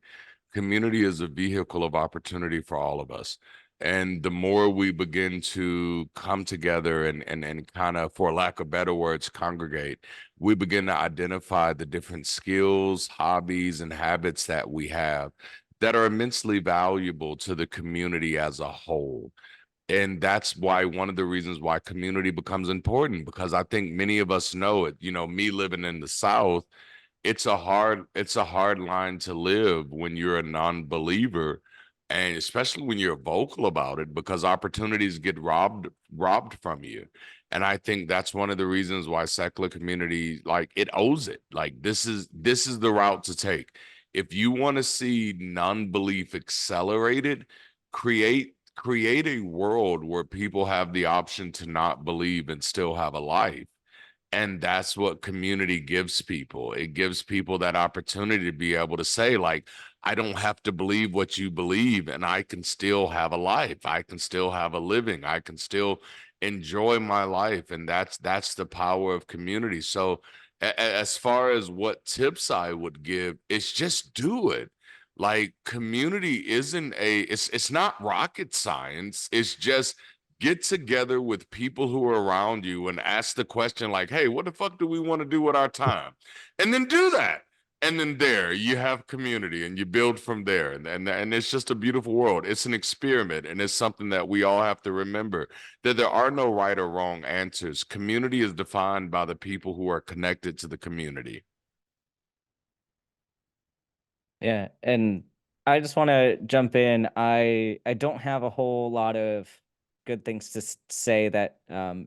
Community is a vehicle of opportunity for all of us. And the more we begin to come together and kind of, for lack of better words, congregate, we begin to identify the different skills, hobbies, and habits that we have that are immensely valuable to the community as a whole. And that's why, one of the reasons why community becomes important, because I think many of us know it. You know, me living in the South, it's a hard line to live when you're a non-believer, and especially when you're vocal about it, because opportunities get robbed from you. And I think that's one of the reasons why secular community, like, it owes it. Like, this is the route to take. If you want to see non-belief accelerated, create a world where people have the option to not believe and still have a life. And that's what community gives people. It gives people that opportunity to be able to say, like, I don't have to believe what you believe, and I can still have a life. I can still have a living. I can still enjoy my life. And that's the power of community. So as far as what tips I would give, it's just do it. Like, community isn't it's not rocket science. It's just get together with people who are around you and ask the question, like, hey, what the fuck do we want to do with our time? And then do that. And then there you have community, and you build from there. And it's just a beautiful world. It's an experiment, and it's something that we all have to remember, that there are no right or wrong answers. Community is defined by the people who are connected to the community. Yeah, and I just want to jump in. I don't have a whole lot of good things to say that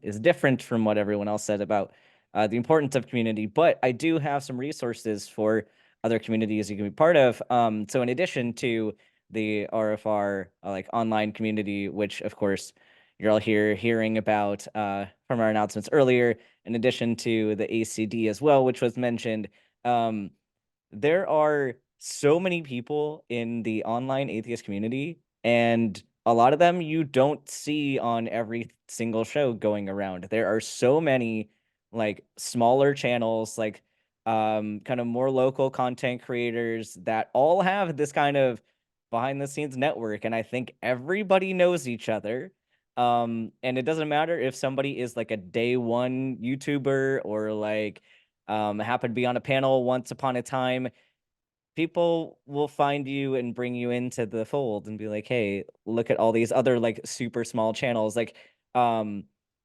is different from what everyone else said about the importance of community, but I do have some resources for other communities you can be part of. So in addition to the RFR like online community, which of course you're all here hearing about from our announcements earlier, in addition to the ACD as well, which was mentioned. There are so many people in the online atheist community, and a lot of them you don't see on every single show going around. There are so many like smaller channels, like kind of more local content creators that all have this kind of behind the scenes network, and I think everybody knows each other. And it doesn't matter if somebody is like a day one YouTuber or like happened to be on a panel once upon a time. People will find you and bring you into the fold and be like, hey, look at all these other like super small channels. Like, I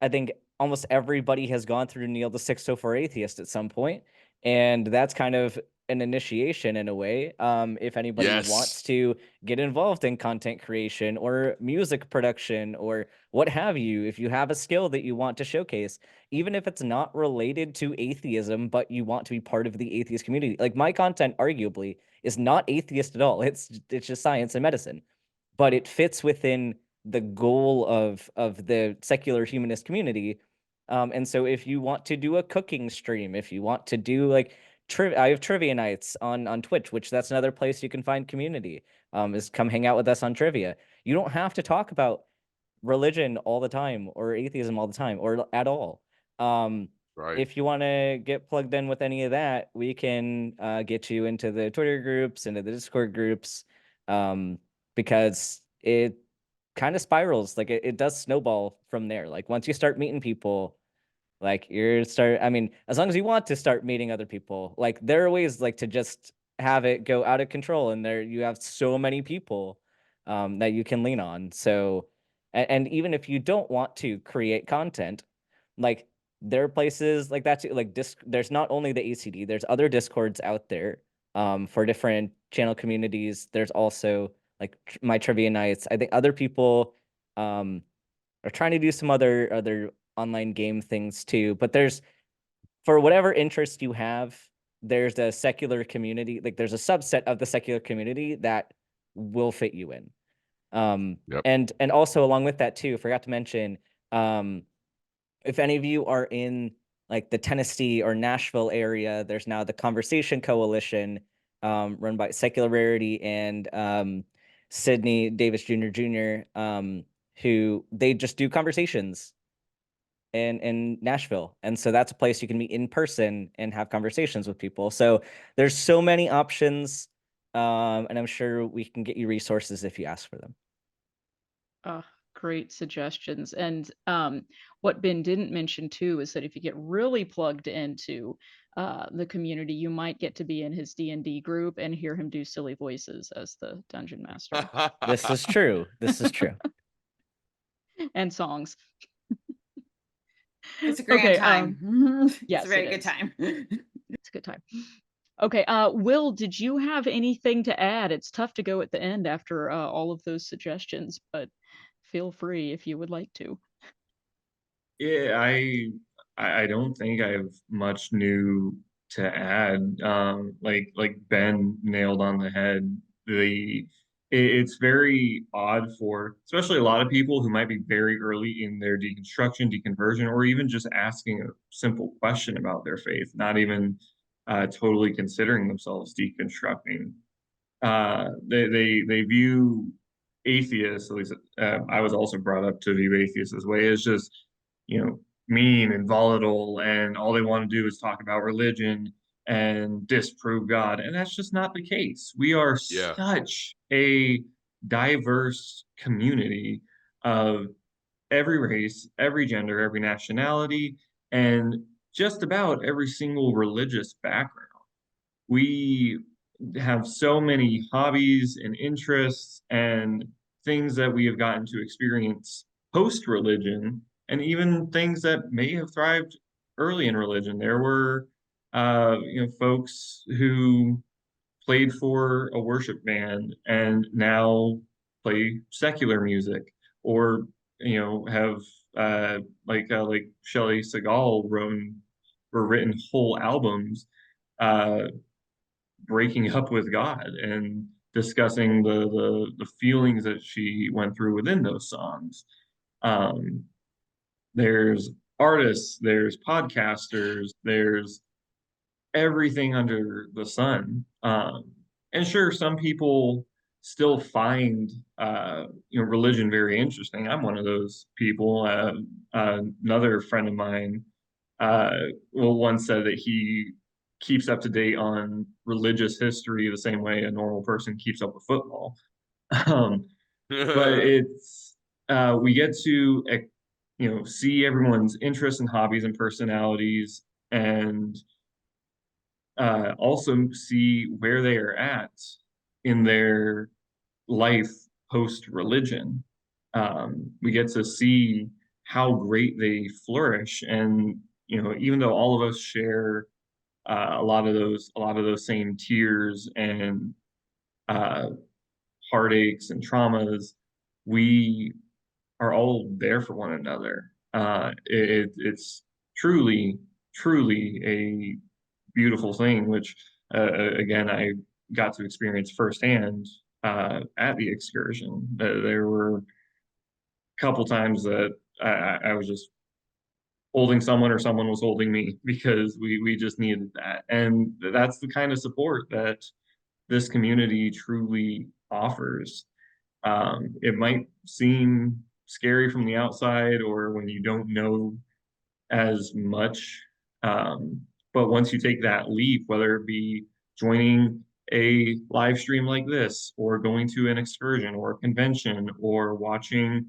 think almost everybody has gone through Neil the 604 Atheist at some point, and that's kind of an initiation in a way. If anybody Yes. wants to get involved in content creation or music production or what have you, if you have a skill that you want to showcase, even if it's not related to atheism, but you want to be part of the atheist community. Like, my content arguably is not atheist at all. It's just science and medicine, but it fits within the goal of the secular humanist community. And so if you want to do a cooking stream, if you want to do like I have trivia nights on Twitch, which that's another place you can find community. Is come hang out with us on trivia. You don't have to talk about religion all the time or atheism all the time or at all. Right. If you want to get plugged in with any of that, we can get you into the Twitter groups, into the Discord groups, because it kind of spirals. Like it does snowball from there. Like once you start meeting people, like I mean, as long as you want to start meeting other people, like there are ways like to just have it go out of control, and there you have so many people that you can lean on. So, and even if you don't want to create content, like there are places like that too, like there's not only the ACD, there's other Discords out there for different channel communities. There's also like my trivia nights. I think other people are trying to do some other online game things too. But there's, for whatever interest you have, there's a secular community, like there's a subset of the secular community that will fit you in. Yep. And also along with that too, forgot to mention, if any of you are in like the Tennessee or Nashville area, there's now the Conversation Coalition, run by Secularity and Sidney Davis Jr., who they just do conversations in Nashville. And so that's a place you can meet in person and have conversations with people. So there's so many options. And I'm sure we can get you resources if you ask for them. Great suggestions. And what Ben didn't mention too is that if you get really plugged into the community, you might get to be in his D&D group and hear him do silly voices as the dungeon master. This is true. This is true. And songs. It's a grand time. yes, It's a very it good is. time. It's a good time. Okay, Will, did you have anything to add? It's tough to go at the end after all of those suggestions, but feel free if you would like to. Yeah, I don't think I have much new to add. Like Ben nailed on the head. It's very odd for especially a lot of people who might be very early in their deconstruction, deconversion, or even just asking a simple question about their faith, not even totally considering themselves deconstructing. They view atheists, at least I was also brought up to view atheists this way, as just, mean and volatile, and all they want to do is talk about religion and disprove God. And that's just not the case. We are Yeah. such a diverse community of every race, every gender, every nationality, and just about every single religious background. We have so many hobbies and interests and things that we have gotten to experience post religion, and even things that may have thrived early in religion. There were, folks who played for a worship band and now play secular music, or have like Shelley Segal written whole albums breaking up with God and discussing the feelings that she went through within those songs. There's artists, there's podcasters, there's everything under the sun. And sure, some people still find religion very interesting. I'm one of those people. Another friend of mine once said that he keeps up to date on religious history the same way a normal person keeps up with football. But it's we get to see everyone's interests and hobbies and personalities, and also see where they are at in their life post religion. We get to see how great they flourish, and even though all of us share a lot of those same tears and heartaches and traumas, we are all there for one another. It's truly a beautiful thing, which again I got to experience firsthand at the excursion. There were a couple times that I was just holding someone, or someone was holding me, because we just needed that. And that's the kind of support that this community truly offers. It might seem scary from the outside, or when you don't know as much. But once you take that leap, whether it be joining a live stream like this, or going to an excursion or a convention, or watching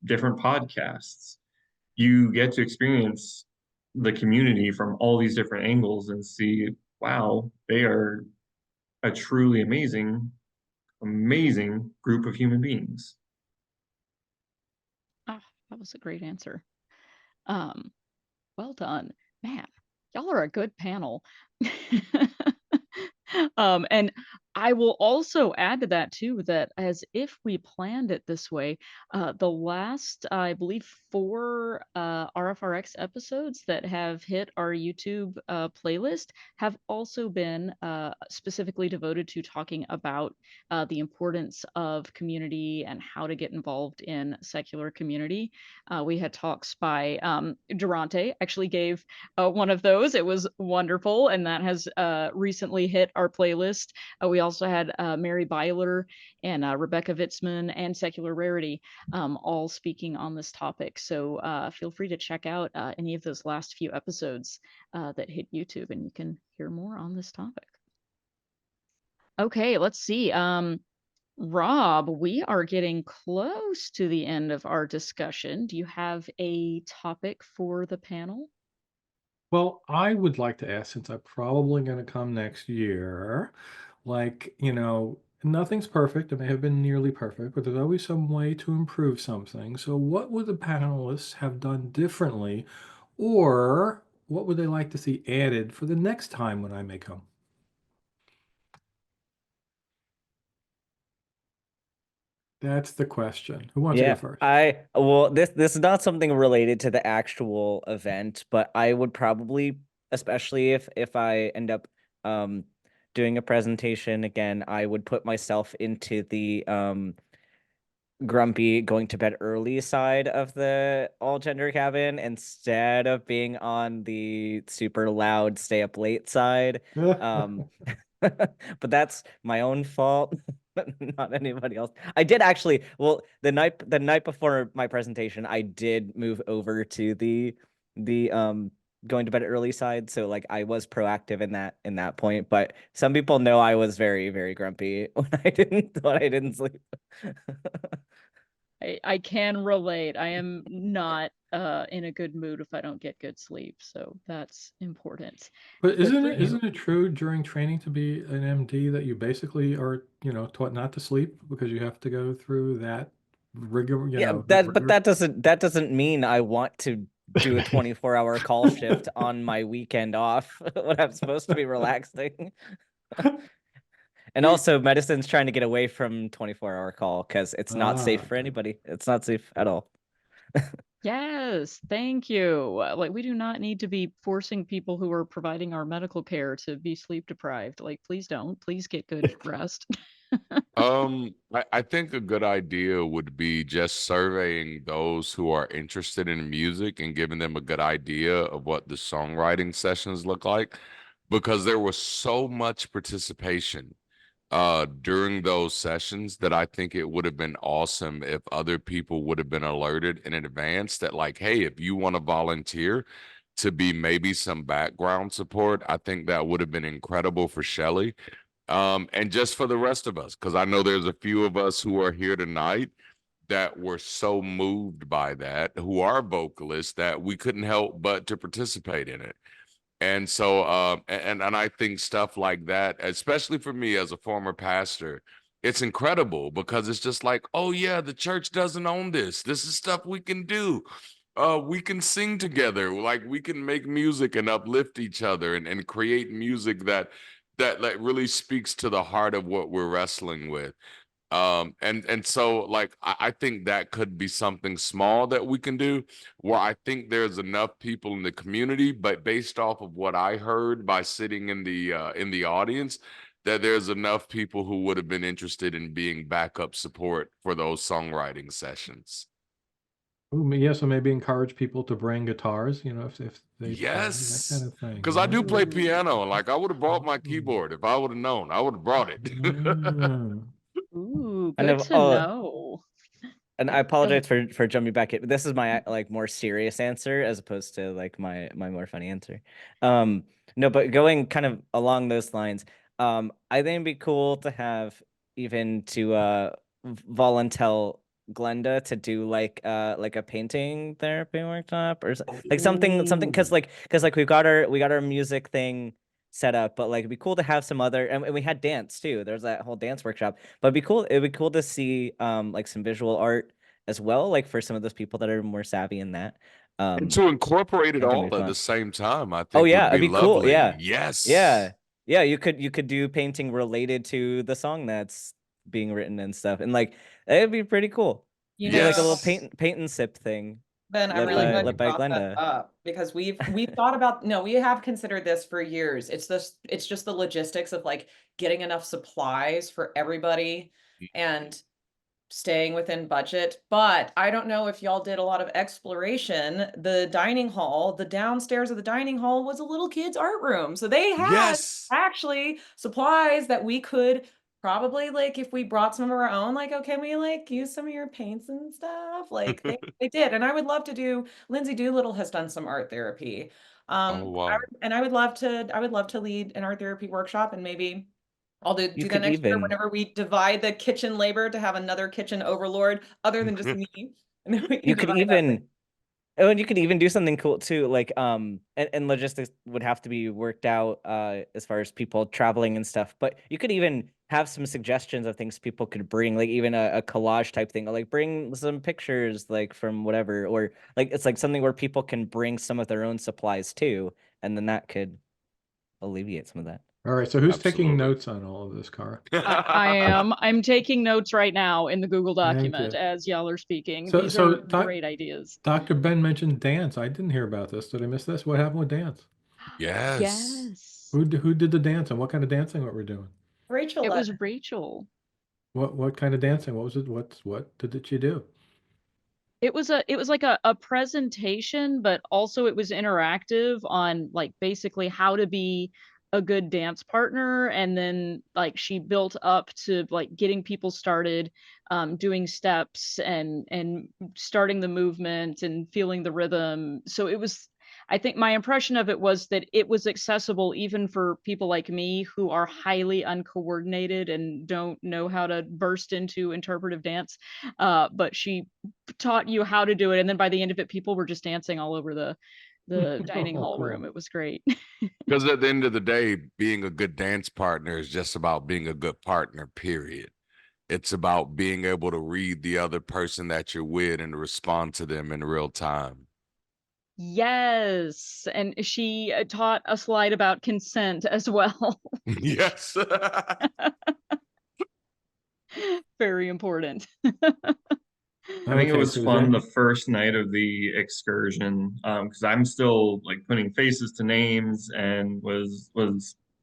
different podcasts, you get to experience the community from all these different angles and see, wow, they are a truly amazing group of human beings. That was a great answer. Well done, man. Y'all are a good panel. And I will also add to that too, that as if we planned it this way, the last, I believe, 4 RfRx episodes that have hit our YouTube playlist have also been specifically devoted to talking about the importance of community and how to get involved in secular community. We had talks by Darante, actually gave one of those. It was wonderful, and that has recently hit our playlist. We also had Mary Byler and Rebecca Vitzman and Secular Rarity all speaking on this topic. So feel free to check out any of those last few episodes that hit YouTube, and you can hear more on this topic. Okay, let's see. Rob, we are getting close to the end of our discussion. Do you have a topic for the panel? Well, I would like to ask, since I'm probably going to come next year, like, nothing's perfect. It may have been nearly perfect, but there's always some way to improve something. So what would the panelists have done differently, or what would they like to see added for the next time when I may come? That's the question. Who wants to go first? Well, this is not something related to the actual event, but I would probably, especially if I end up doing a presentation again, I would put myself into the grumpy going to bed early side of the all gender cabin instead of being on the super loud stay up late side. But that's my own fault. Not anybody else. I did actually, well, the night before my presentation, I did move over to the going to bed early side, so like I was proactive in that point, but some people know I was very, very grumpy when I didn't sleep. I can relate. I am not in a good mood if I don't get good sleep, so that's important. But for isn't you. it true during training to be an MD that you basically are, taught not to sleep because you have to go through that rigor, Yeah, that but that doesn't mean I want to do a 24-hour call shift on my weekend off when I'm supposed to be relaxing. And also, medicine's trying to get away from 24-hour call because it's not safe for anybody. It's not safe at all. Yes, thank you. Like, we do not need to be forcing people who are providing our medical care to be sleep deprived. Like, please don't. Please get good rest. I think a good idea would be just surveying those who are interested in music and giving them a good idea of what the songwriting sessions look like, because there was so much participation during those sessions that I think it would have been awesome if other people would have been alerted in advance that, like, hey, if you want to volunteer to be maybe some background support, I think that would have been incredible for Shelley. And just for the rest of us, because I know there's a few of us who are here tonight that were so moved by that, who are vocalists, that we couldn't help but to participate in it. And so, and I think stuff like that, especially for me as a former pastor, it's incredible because it's just like, oh yeah, the church doesn't own this. This is stuff we can do. We can sing together, like we can make music and uplift each other and create music that like really speaks to the heart of what we're wrestling with. And so like I think that could be something small that we can do, where I think there's enough people in the community, but based off of what I heard by sitting in the audience, that there's enough people who would have been interested in being backup support for those songwriting sessions. Yeah, so maybe encourage people to bring guitars, if they play, that Yes, kind of thing. because I do play Ooh. piano, and like I would have brought my Mm. keyboard if I would have known. I would have brought it. Mm. Ooh, And good if- to know. And I apologize for jumping back in. This is my like more serious answer as opposed to like my more funny answer. No, but going kind of along those lines, I think it'd be cool to have even to volunteer Glenda to do like a painting therapy workshop or like something because we got our music thing set up, but like it'd be cool to have some other, and we had dance too. There's that whole dance workshop, but it'd be cool to see like some visual art as well, like for some of those people that are more savvy in that. And to incorporate it I think it'd all be at fun. the same time, I Oh think yeah, would it'd be be cool. lovely. Yeah. Yes. Yeah. Yeah, you could do painting related to the song that's being written and stuff, and like it'd be pretty cool. You Do like a little Yes. paint and sip thing. Ben, I'm Led really by glad led you by brought that Glenda. up because we've thought about, no, we have considered this for years. It's just the logistics of like getting enough supplies for everybody and staying within budget. But I don't know if y'all did a lot of exploration. The dining hall, the downstairs of the dining hall was a little kid's art room. So they had Yes. actually supplies that we could probably, like, if we brought some of our own, like, oh, can we like use some of your paints and stuff? Like they did. And I would love to do, Lindsay Doolittle has done some art therapy. Oh wow. And I would love to lead an art therapy workshop, and maybe I'll do You that could next year even whenever we divide the kitchen labor to have another kitchen overlord other than just me. And then we can you could divide that. even Oh, and you could even do something cool too, like and logistics would have to be worked out as far as people traveling and stuff. But you could even have some suggestions of things people could bring, like even a collage type thing, or like bring some pictures like from whatever, or like it's like something where people can bring some of their own supplies too, and then that could alleviate some of that. All right, so who's taking Absolutely. notes on all of this, Cara? I am. I'm taking notes right now in the Google Thank document you. as y'all are speaking. So, These so are great ideas. Dr. Ben mentioned dance. I didn't hear about this. Did I miss this? What happened with dance? Yes. Yes. Who did the dance and what kind of dancing what we're doing? Rachel It led. was Rachel. What kind of dancing? What was it? What did she do? It was like a presentation, but also it was interactive on like basically how to be a good dance partner. And then like she built up to like getting people started, doing steps and starting the movement and feeling the rhythm. So it was, I think my impression of it was that it was accessible even for people like me who are highly uncoordinated and don't know how to burst into interpretive dance. But she taught you how to do it, and then by the end of it people were just dancing all over the dining Oh, hall cool. room. It was great. Because at the end of the day, being a good dance partner is just about being a good partner, period. It's about being able to read the other person that you're with and respond to them in real time. Yes, and she taught a slide about consent as well. Yes. Very important. I think it Okay, was so is fun that the first night of the excursion, because I'm still like putting faces to names and was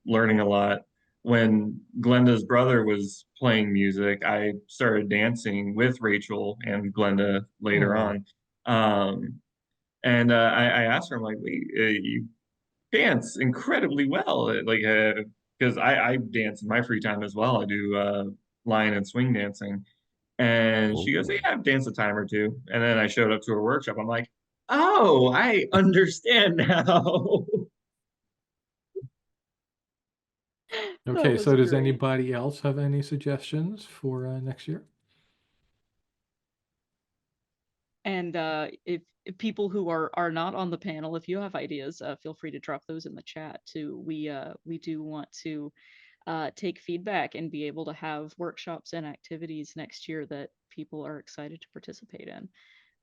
learning a lot. When Glenda's brother was playing music, I started dancing with Rachel and Glenda later oh, on. And I asked her, I'm like, wait, you dance incredibly well. Like, because I dance in my free time as well. I do line and swing dancing. And she goes, Oh. yeah, I've danced a time or two. And then I showed up to her workshop. I'm like, oh, I understand now. That okay, was so does great. anybody else have any suggestions for next year? And if people who are not on the panel, if you have ideas, feel free to drop those in the chat too. We do want to take feedback and be able to have workshops and activities next year that people are excited to participate in.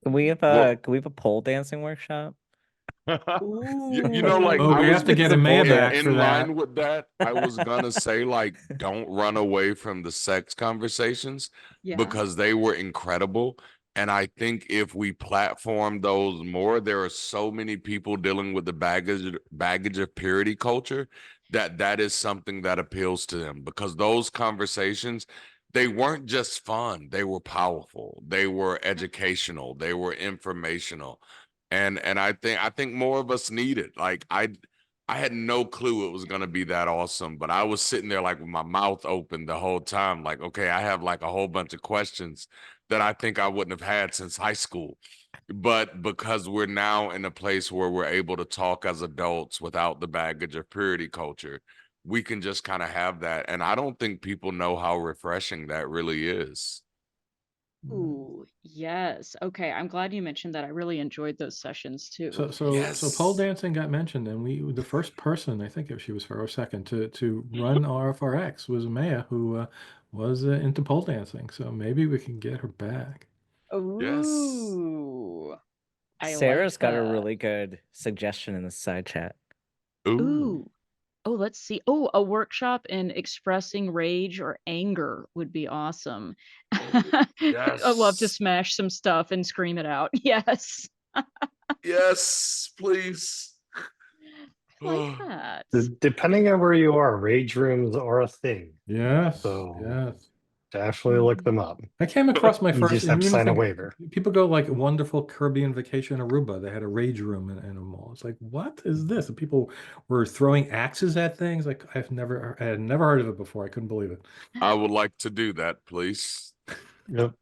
Can we have Well, a pole dancing workshop? you know, like Oh, I we was have to get a Maya back for in that. line with that. I was gonna say, like, don't run away from the sex conversations Yeah. because they were incredible. And I think if we platform those more, there are so many people dealing with the baggage of purity culture that is something that appeals to them because those conversations, they weren't just fun, they were powerful, they were educational, they were informational. And I think more of us need it. Like I had no clue it was gonna be that awesome, but I was sitting there like with my mouth open the whole time, like, okay, I have like a whole bunch of questions that I think I wouldn't have had since high school. But because we're now in a place where we're able to talk as adults without the baggage of purity culture, we can just kind of have that. And I don't think people know how refreshing that really is. Ooh, yes. Okay, I'm glad you mentioned that. I really enjoyed those sessions too. So pole Yes. dancing got mentioned, and the first person, I think if she was first or second to run RfRx was Maya, who was into pole dancing. So maybe we can get her back. Yes. Ooh, I like Sarah's got a that. really good suggestion in the side chat. Ooh. Ooh, Oh, let's see. Oh, a workshop in expressing rage or anger would be awesome. I love to Yes. smash some stuff and scream it out. Yes. Yes, please. Like that. Depending on where you are, rage rooms are a thing. Yes, So yes. definitely look them up. I came across my You first, just and have to you know, sign a think waiver. people go like a wonderful Caribbean vacation in Aruba. They had a rage room in a mall. It's like, what is this? And people were throwing axes at things. Like I had never heard of it before. I couldn't believe it. I would like to do that, please. Yep.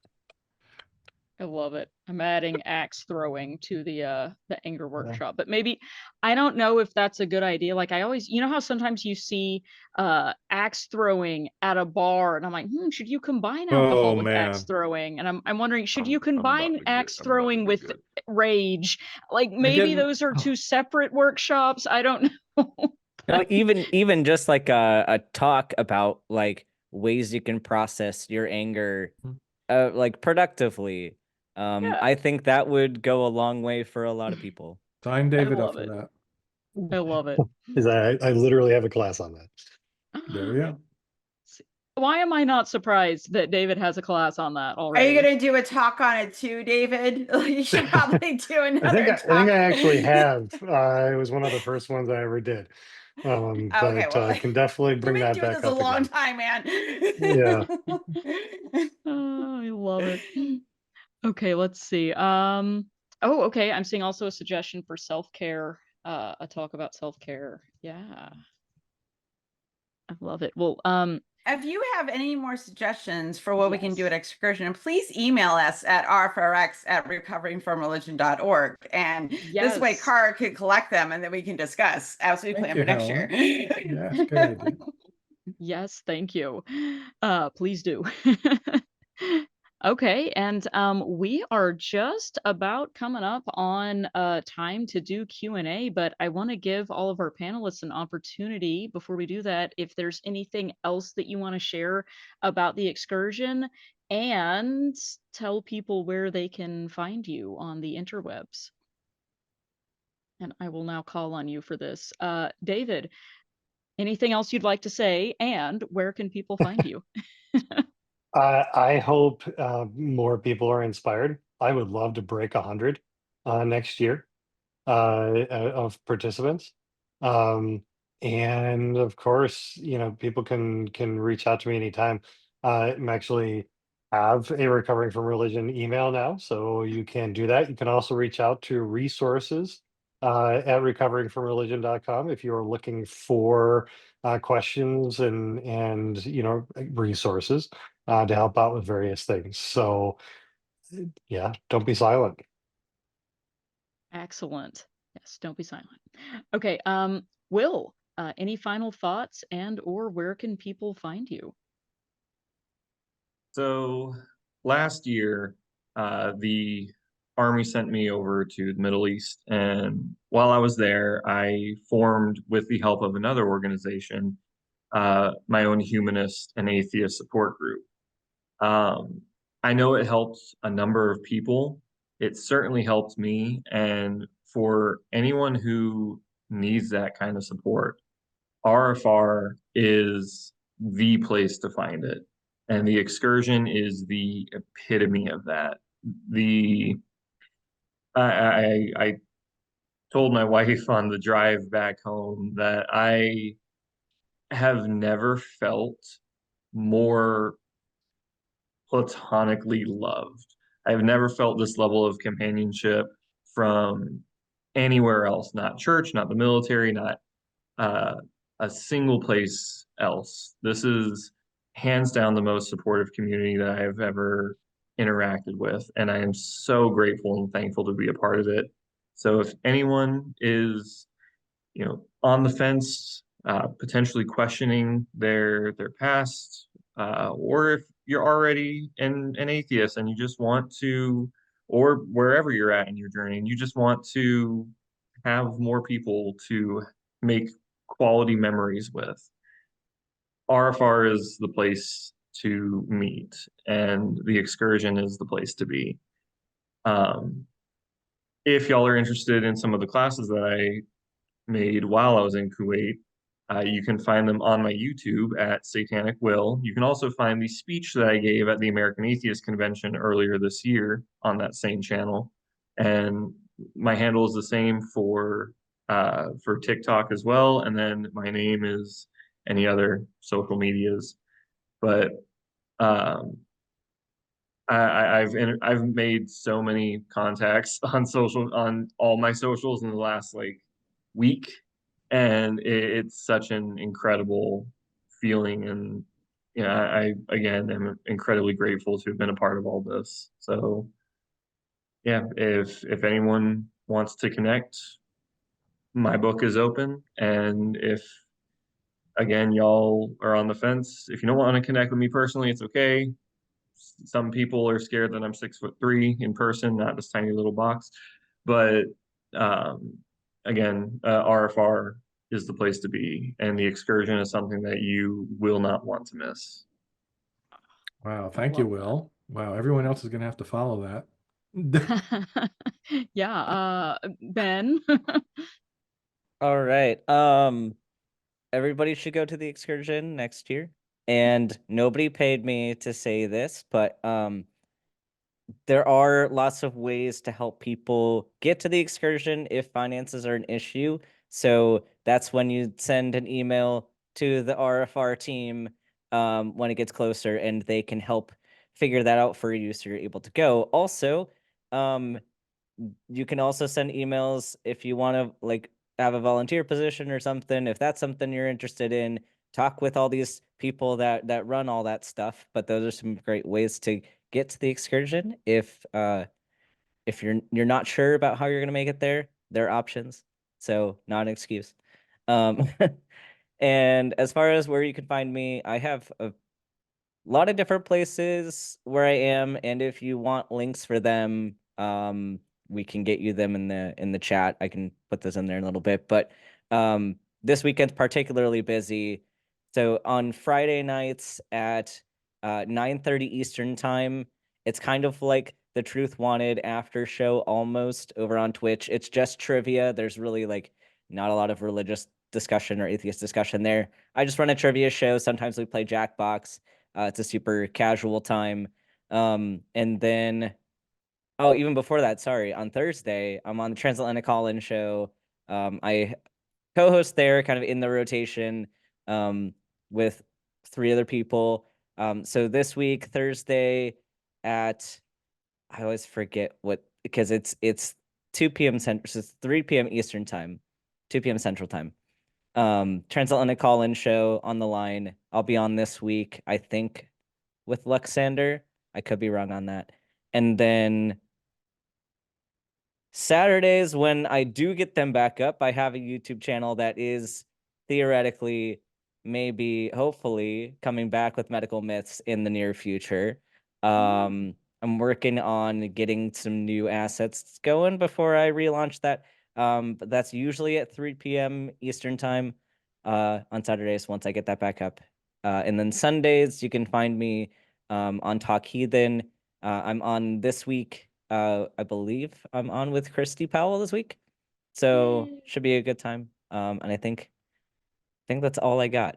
I love it. I'm adding axe throwing to the anger workshop. But maybe I don't know if that's a good idea. Like I always, you know how sometimes you see axe throwing at a bar and I'm like, should you combine alcohol Oh with axe man, throwing? And I'm wondering, should you I'm about combine to get. axe I'm about to throwing be with good. rage? Like I maybe get. those are Oh, two separate workshops. I don't know. No, But even just like a talk about like ways you can process your anger like productively. yeah, I think that would go a long way for a lot of people. sign I David up love for it. that. I love it. Is I literally have a class on that. There we go. Why am I not surprised that David has a class on that Are you already? gonna do a talk on it too, David? You should probably do another I think I actually talk. have. It was one of the first ones I ever did. Okay, But well, can definitely you've bring been that doing back this a up long again. time, man. Yeah. Oh, I love it. Okay, let's see. Oh, okay. I'm seeing also a suggestion for self-care, a talk about self-care. Yeah, I love it. Well, If you have any more suggestions for what we can do yes. at Excursion, please email us at rfrx@recoveringfromreligion.org. And this way, Yes. Cara could collect them and then we can discuss as we Thank plan you, for next year. Helen. Yes, good idea. Yes, thank you. Please do. Okay, and we are just about coming up on time to do Q&A, but I want to give all of our panelists an opportunity before we do that, if there's anything else that you want to share about the excursion and tell people where they can find you on the interwebs. And I will now call on you for this. David, anything else you'd like to say, and where can people find you? I hope more people are inspired. I would love to break 100 next year of participants. And of course, people can reach out to me anytime. I'm actually have a recovering from religion email now, so you can do that. You can also reach out to resources at recoveringfromreligion.com if you're looking for questions and resources to help out with various things. So yeah, don't be silent. Excellent. Yes, don't be silent. Okay, Will, any final thoughts and or where can people find you? So last year, the Army sent me over to the Middle East, and while I was there, I formed, with the help of another organization, my own humanist and atheist support group. I know it helped a number of people. It certainly helped me, and for anyone who needs that kind of support, RFR is the place to find it. And the excursion is the epitome of that. The I told my wife on the drive back home that I have never felt more platonically loved. I've never felt this level of companionship from anywhere else, not church, not the military, not uh, a single place else. This is hands down the most supportive community that I've ever interacted with, and I am so grateful and thankful to be a part of it. So if anyone is, on the fence, potentially questioning their past, or if you're already an atheist and you just want to, or wherever you're at in your journey, and you just want to have more people to make quality memories with, RFR is the place to meet, and the excursion is the place to be. If y'all are interested in some of the classes that I made while I was in Kuwait, You can find them on my YouTube at Satanic Will. You can also find the speech that I gave at the American Atheist Convention earlier this year on that same channel. And my handle is the same for TikTok as well. And then my name is any other social medias. But I've made so many contacts on all my socials in the last like week, and it's such an incredible feeling, and I again am incredibly grateful to have been a part of all this. So yeah, if anyone wants to connect, my book is open, and if again y'all are on the fence, if you don't want to connect with me personally, it's okay. Some people are scared that I'm 6'3" in person, not this tiny little box. But um, again, RFR is the place to be, and the excursion is something that you will not want to miss. Wow, thank you, Will. Wow, everyone else is going to have to follow that. Yeah, Ben. All right. Everybody should go to the excursion next year. And nobody paid me to say this, but there are lots of ways to help people get to the excursion if finances are an issue. So that's when you send an email to the RFR team when it gets closer, and they can help figure that out for you so you're able to go. Also, you can also send emails if you want to like have a volunteer position or something. If that's something you're interested in, talk with all these people that run all that stuff. But those are some great ways to get to the excursion. If you're not sure about how you're gonna make it there are options. So not an excuse. And as far as where you can find me, I have a lot of different places where I am, and if you want links for them, we can get you them in the chat. I can put those in there in a little bit, but this weekend's particularly busy. So on Friday nights at 9:30 Eastern time, it's kind of like the Truth Wanted after show almost over on Twitch. It's just trivia. There's really like not a lot of religious discussion or atheist discussion there. I just run a trivia show. Sometimes we play Jackbox. It's a super casual time. And then, oh, even before that, sorry, on Thursday, I'm on the Transatlantic Call-In show. I co-host there, kind of in the rotation, with 3 other people. So this week, Thursday at, I always forget what, because it's 2 p.m. Central, so it's 3 p.m. Eastern time, 2 p.m. Central time. Transatlantic Call-In show on the line. I'll be on this week, I think, with Luxander. I could be wrong on that. And then Saturdays, when I do get them back up, I have a YouTube channel that is theoretically, maybe, hopefully, coming back with medical myths in the near future. I'm working on getting some new assets going before I relaunch that. But that's usually at 3 p.m. Eastern time on Saturdays once I get that back up. And then Sundays, you can find me on Talk Heathen. I'm on this week. I believe I'm on with Christy Powell this week. So should be a good time. And I think that's all I got.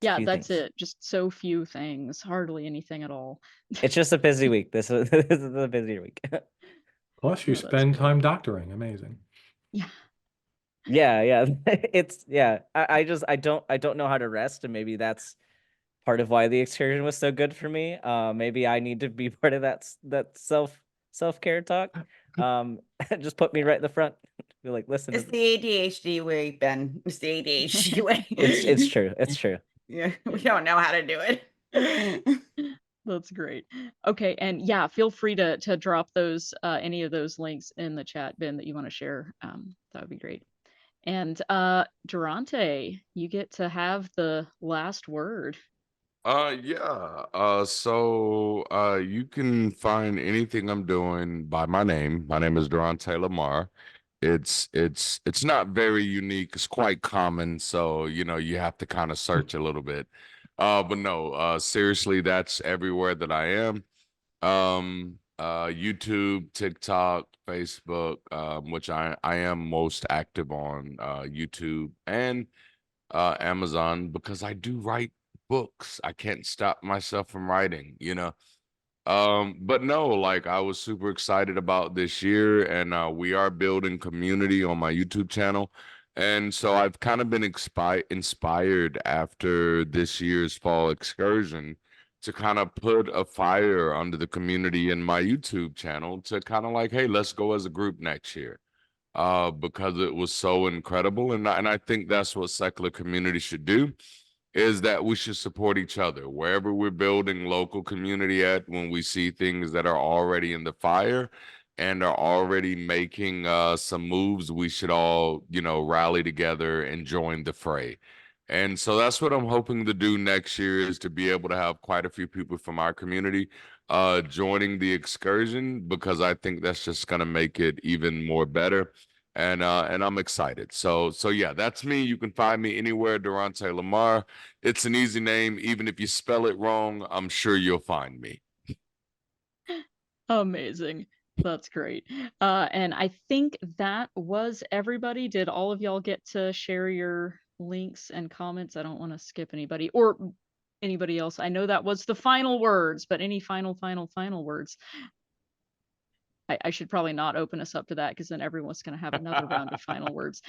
Yeah, that's it. Just so few things, hardly anything at all. It's just a busy week. This is a busy week. Plus, you spend time doctoring. Amazing. Yeah. Yeah. It's I don't know how to rest, and maybe that's part of why the excursion was so good for me. Maybe I need to be part of that self-care talk. Just put me right in the front. Be like, listen. It's the ADHD way, Ben. It's the ADHD way. It's true. It's true. Yeah, we don't know how to do it. That's great. Okay, and yeah, feel free to drop those any of those links in the chat, Ben, that you want to share. That would be great. And Darante, you get to have the last word. So you can find anything I'm doing by my name. My name is Darante LaMar. It's not very unique. It's quite common, so you have to kind of search a little bit. But no, seriously, that's everywhere that I am. YouTube, TikTok, Facebook, which I am most active on YouTube, and Amazon, because I do write books. I can't stop myself from writing, you know. But no, like I was super excited about this year, and we are building community on my YouTube channel. And so I've kind of been inspired after this year's Fall Excursion to kind of put a fire under the community in my YouTube channel to kind of like, hey, let's go as a group next year. Because it was so incredible. And I think that's what secular community should do, is that we should support each other wherever we're building local community at. When we see things that are already in the fire and are already making some moves, we should all, you know, rally together and join the fray. And so that's what I'm hoping to do next year, is to be able to have quite a few people from our community joining the excursion, because I think that's just going to make it even more better. And I'm excited. So yeah, that's me. You can find me anywhere, Darante LaMar. It's an easy name. Even if you spell it wrong, I'm sure you'll find me. Amazing. That's great. And I think that was everybody. Did all of y'all get to share your links and comments? I don't want to skip anybody or anybody else. I know that was the final words, but any final words? I should probably not open us up to that, because then everyone's going to have another round of final words.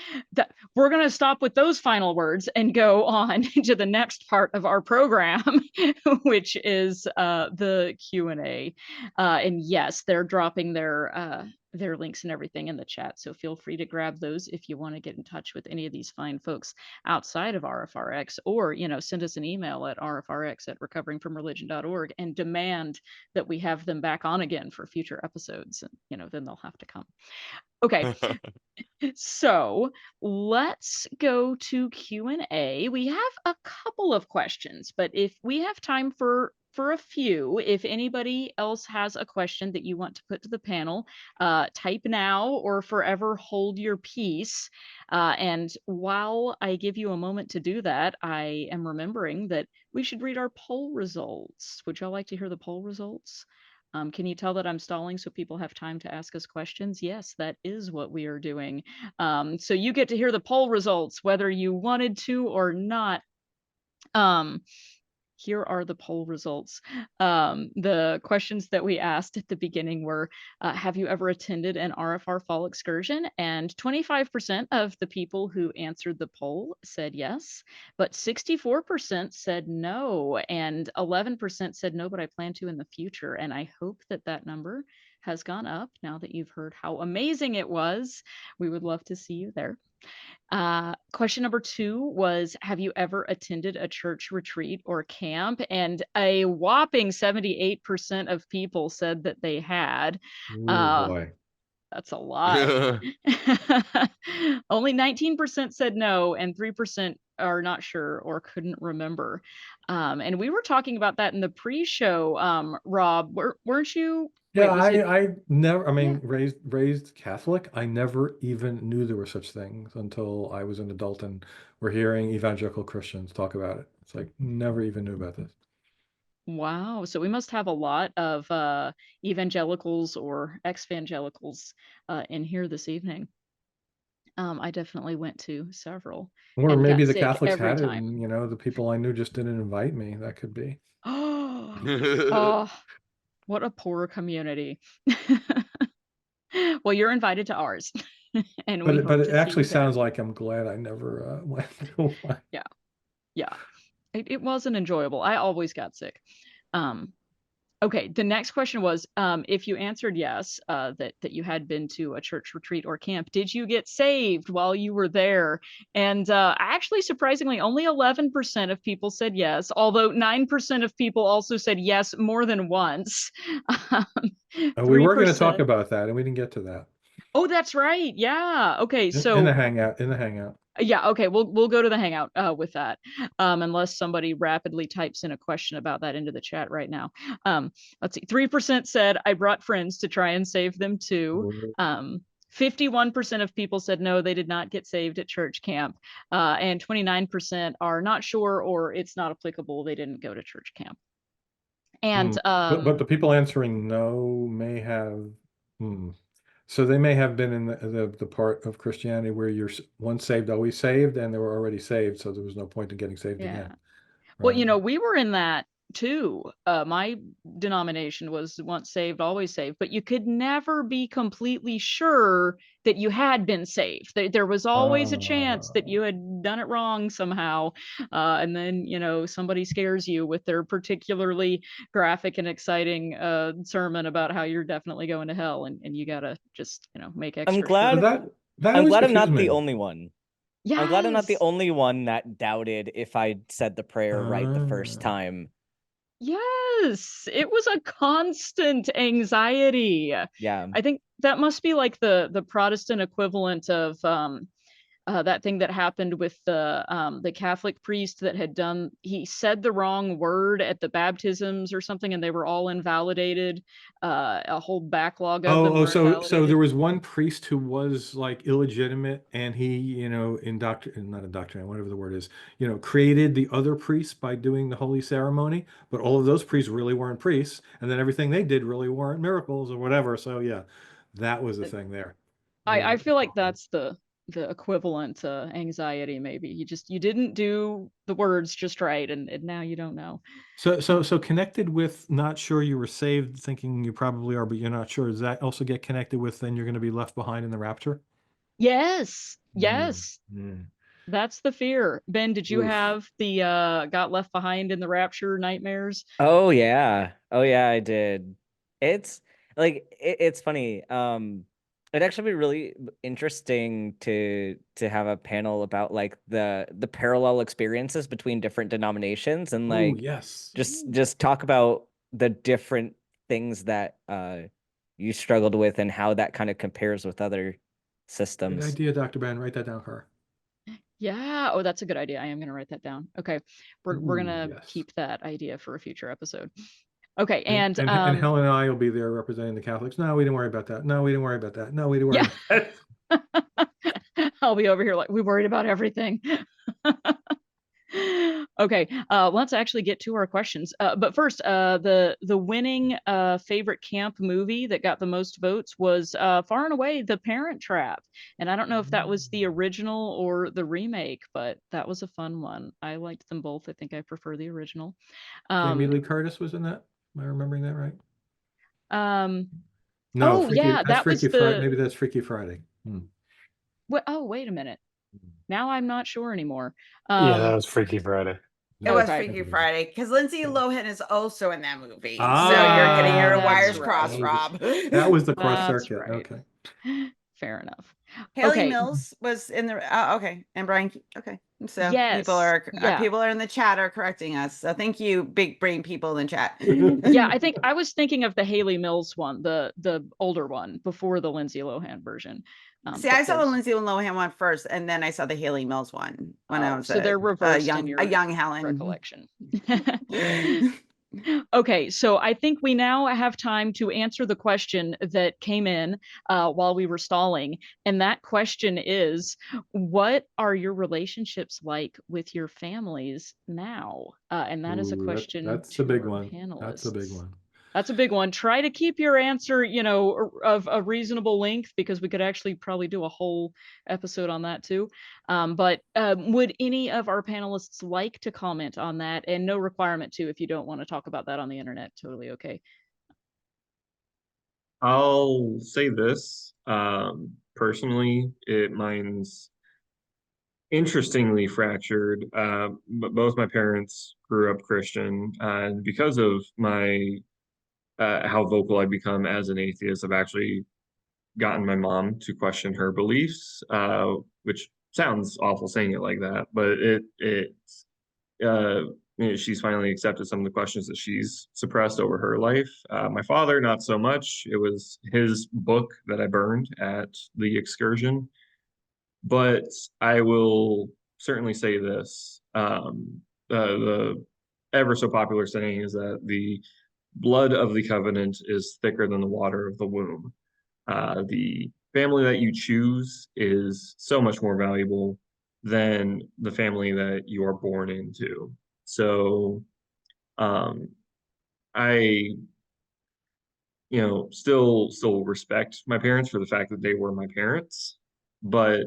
We're going to stop with those final words and go on to the next part of our program, which is the Q&A. And yes, they're dropping their links and everything in the chat, so feel free to grab those if you want to get in touch with any of these fine folks outside of RfRx, or, you know, send us an email at rfrx@recoveringfromreligion.org and demand that we have them back on again for future episodes, and, you know, then they'll have to come. Okay. So let's go to Q&A. We have a couple of questions, but if we have time for a few, if anybody else has a question that you want to put to the panel, type now or forever hold your peace. And while I give you a moment to do that, I am remembering that we should read our poll results. Would y'all like to hear the poll results? Can you tell that I'm stalling so people have time to ask us questions? Yes, that is what we are doing. So you get to hear the poll results, whether you wanted to or not. Here are the poll results. The questions that we asked at the beginning were, have you ever attended an RFR Fall Excursion? And 25% of the people who answered the poll said yes, but 64% said no, and 11% said no, but I plan to in the future. And I hope that that number has gone up now that you've heard how amazing it was. We would love to see you there. Question number 2 was, have you ever attended a church retreat or camp? And a whopping 78% of people said that they had. Oh boy. That's a lot. Only 19% said no, and 3% are not sure or couldn't remember. And we were talking about that in the pre-show. Rob, weren't you? Yeah, Wait, I never, I mean, Yeah. raised Catholic, I never even knew there were such things until I was an adult and we're hearing evangelical Christians talk about it. It's like, never even knew about this. Wow. So we must have a lot of evangelicals or ex-evangelicals in here this evening. I definitely went to several Or and maybe got the sick Catholics every had it time. and, you know, the people I knew just didn't invite me. That could be. Oh, what a poor community. Well, you're invited to ours, and we But hope it to see actually you there. sounds like I'm glad I never went to one. Yeah. It wasn't enjoyable. I always got sick. Okay, the next question was, if you answered yes, that you had been to a church retreat or camp, did you get saved while you were there? And actually, surprisingly, only 11% of people said yes, although 9% of people also said yes more than once. We were going to 3%. talk about that and we didn't get to that. Oh, that's right. Yeah. Okay, In the so hangout. yeah, okay, we'll go to the hangout with that, unless somebody rapidly types in a question about that into the chat right now. Let's see, 3% said I brought friends to try and save them too. 51% of people said no, they did not get saved at church camp, and 29% are not sure or it's not applicable, they didn't go to church camp. And but the people answering no may have So they may have been in the part of Christianity where you're once saved, always saved, and they were already saved, so there was no point in getting saved Yeah. again. Well, Right. we were in that too. My denomination was once saved, always saved, but you could never be completely sure that you had been saved. There was always a chance that you had done it wrong somehow. And then, somebody scares you with their particularly graphic and exciting sermon about how you're definitely going to hell, and you gotta just, make I'm extra glad sure. That I'm always glad I'm confused not the me. only one. I'm glad I'm not the Yes. only one that doubted if I said the prayer right the first Ah. time. Yes, it was a constant anxiety. Yeah. I think that must be like the Protestant equivalent of that thing that happened with the Catholic priest that he said the wrong word at the baptisms or something, and they were all invalidated. A whole backlog of them were So there invalidated. was one priest who was like illegitimate, and he, not indoctrinated, whatever the word is, created the other priests by doing the holy ceremony, but all of those priests really weren't priests, and then everything they did really weren't miracles or whatever. So yeah, that was the thing there. I feel like that's the equivalent anxiety. Maybe you didn't do the words just right, and now you don't know. So connected with not sure you were saved, thinking you probably are, but you're not sure. Does that also get connected with then you're going to be left behind in the rapture? Yes, Mm, yes, mm. that's the fear. Ben, did you Oof. have the got left behind in the rapture nightmares? Oh yeah. Oh yeah, I did. It's like it's funny. It'd actually be really interesting to have a panel about like the parallel experiences between different denominations and Oh, like yes. just talk about the different things that you struggled with and how that kind of compares with other Great systems. idea, Dr. Ben. Write that down, Car. Yeah. Oh, that's a good idea. I am gonna write that down. Okay. We're Ooh, gonna yes. keep that idea for a future episode. Okay, And, and and Helen and I will be there representing the Catholics. No, we didn't worry about that. No, we didn't worry about that. No, we didn't worry yeah. about that. I'll be over here like we worried about everything. Okay, let's actually get to our questions. But first, the winning favorite camp movie that got the most votes was far and away The Parent Trap. And I don't know if that was the original or the remake, but that was a fun one. I liked them both. I think I prefer the original. Jamie Um, Lee Curtis was in that. Am I remembering that right? um, No, oh yeah, That's that was Freaky Friday. the. Maybe that's Freaky Friday. Oh, wait a minute. Now I'm not sure anymore. Yeah, that was Freaky Friday. It was Okay. Freaky Friday because Lindsay Lohan is also in that movie. So you're getting Yeah, your that's wires right. crossed, Rob. That was the cross That's circuit. right. Okay. Fair enough. Haley Okay. Mills was in the okay, and Brian. Okay, so Yes. Yeah. people are in the chat are correcting us. So thank you, big brain people in the chat. Yeah, I think I was thinking of the Haley Mills one, the older one before the Lindsay Lohan version. See, but I saw the there's Lindsay Lohan one first, and then I saw the Haley Mills one when I was so they're reversed in a your young Helen. recollection. Okay, so I think we now have time to answer the question that came in while we were stalling. And that question is, what are your relationships like with your families now? And that is a Ooh, question that's the to big our one. That's a big panelists. one. That's a big one. Try to keep your answer, of a reasonable length, because we could actually probably do a whole episode on that too. But would any of our panelists like to comment on that? And no requirement to, if you don't want to talk about that on the internet, totally okay. I'll say this. Personally, mine's interestingly fractured. But both my parents grew up Christian, and because of my how vocal I've become as an atheist, I've actually gotten my mom to question her beliefs, which sounds awful saying it like that, but uh, she's finally accepted some of the questions that she's suppressed over her life. My father, not so much. It was his book that I burned at the excursion. But I will certainly say this. The ever so popular saying is that the blood of the covenant is thicker than the water of the womb. The family that you choose is so much more valuable than the family that you are born into. So, um, I still respect my parents for the fact that they were my parents, but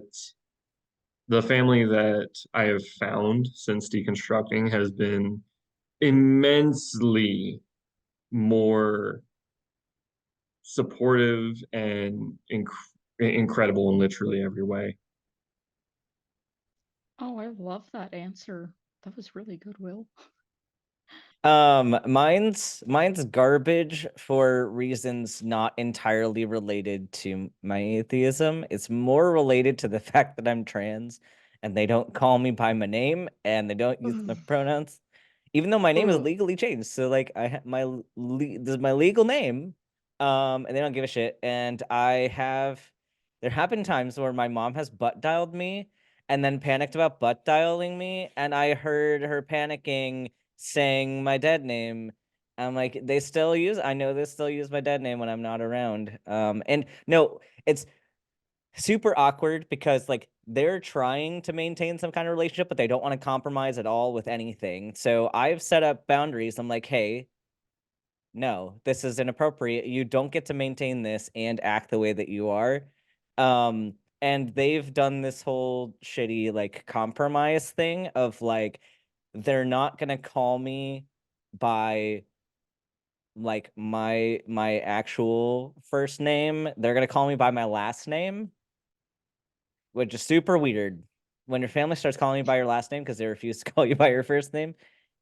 the family that I have found since deconstructing has been immensely more supportive and incredible in literally every way. Oh, I love that answer. That was really good, Will. Mine's garbage for reasons not entirely related to my atheism. It's more related to the fact that I'm trans and they don't call me by my name and they don't use my pronouns, even though my name is legally changed. So like I have this is my legal name, and they don't give a shit. And there have been times where my mom has butt dialed me and then panicked about butt dialing me, and I heard her panicking saying my dead name. I'm like, I know they still use my dead name when I'm not around. And no, it's super awkward because like they're trying to maintain some kind of relationship, but they don't want to compromise at all with anything. So I've set up boundaries. I'm like, hey, no, this is inappropriate. You don't get to maintain this and act the way that you are. And they've done this whole shitty like compromise thing of like, they're not gonna call me by like my actual first name. They're gonna call me by my last name, which is super weird. When your family starts calling you by your last name because they refuse to call you by your first name,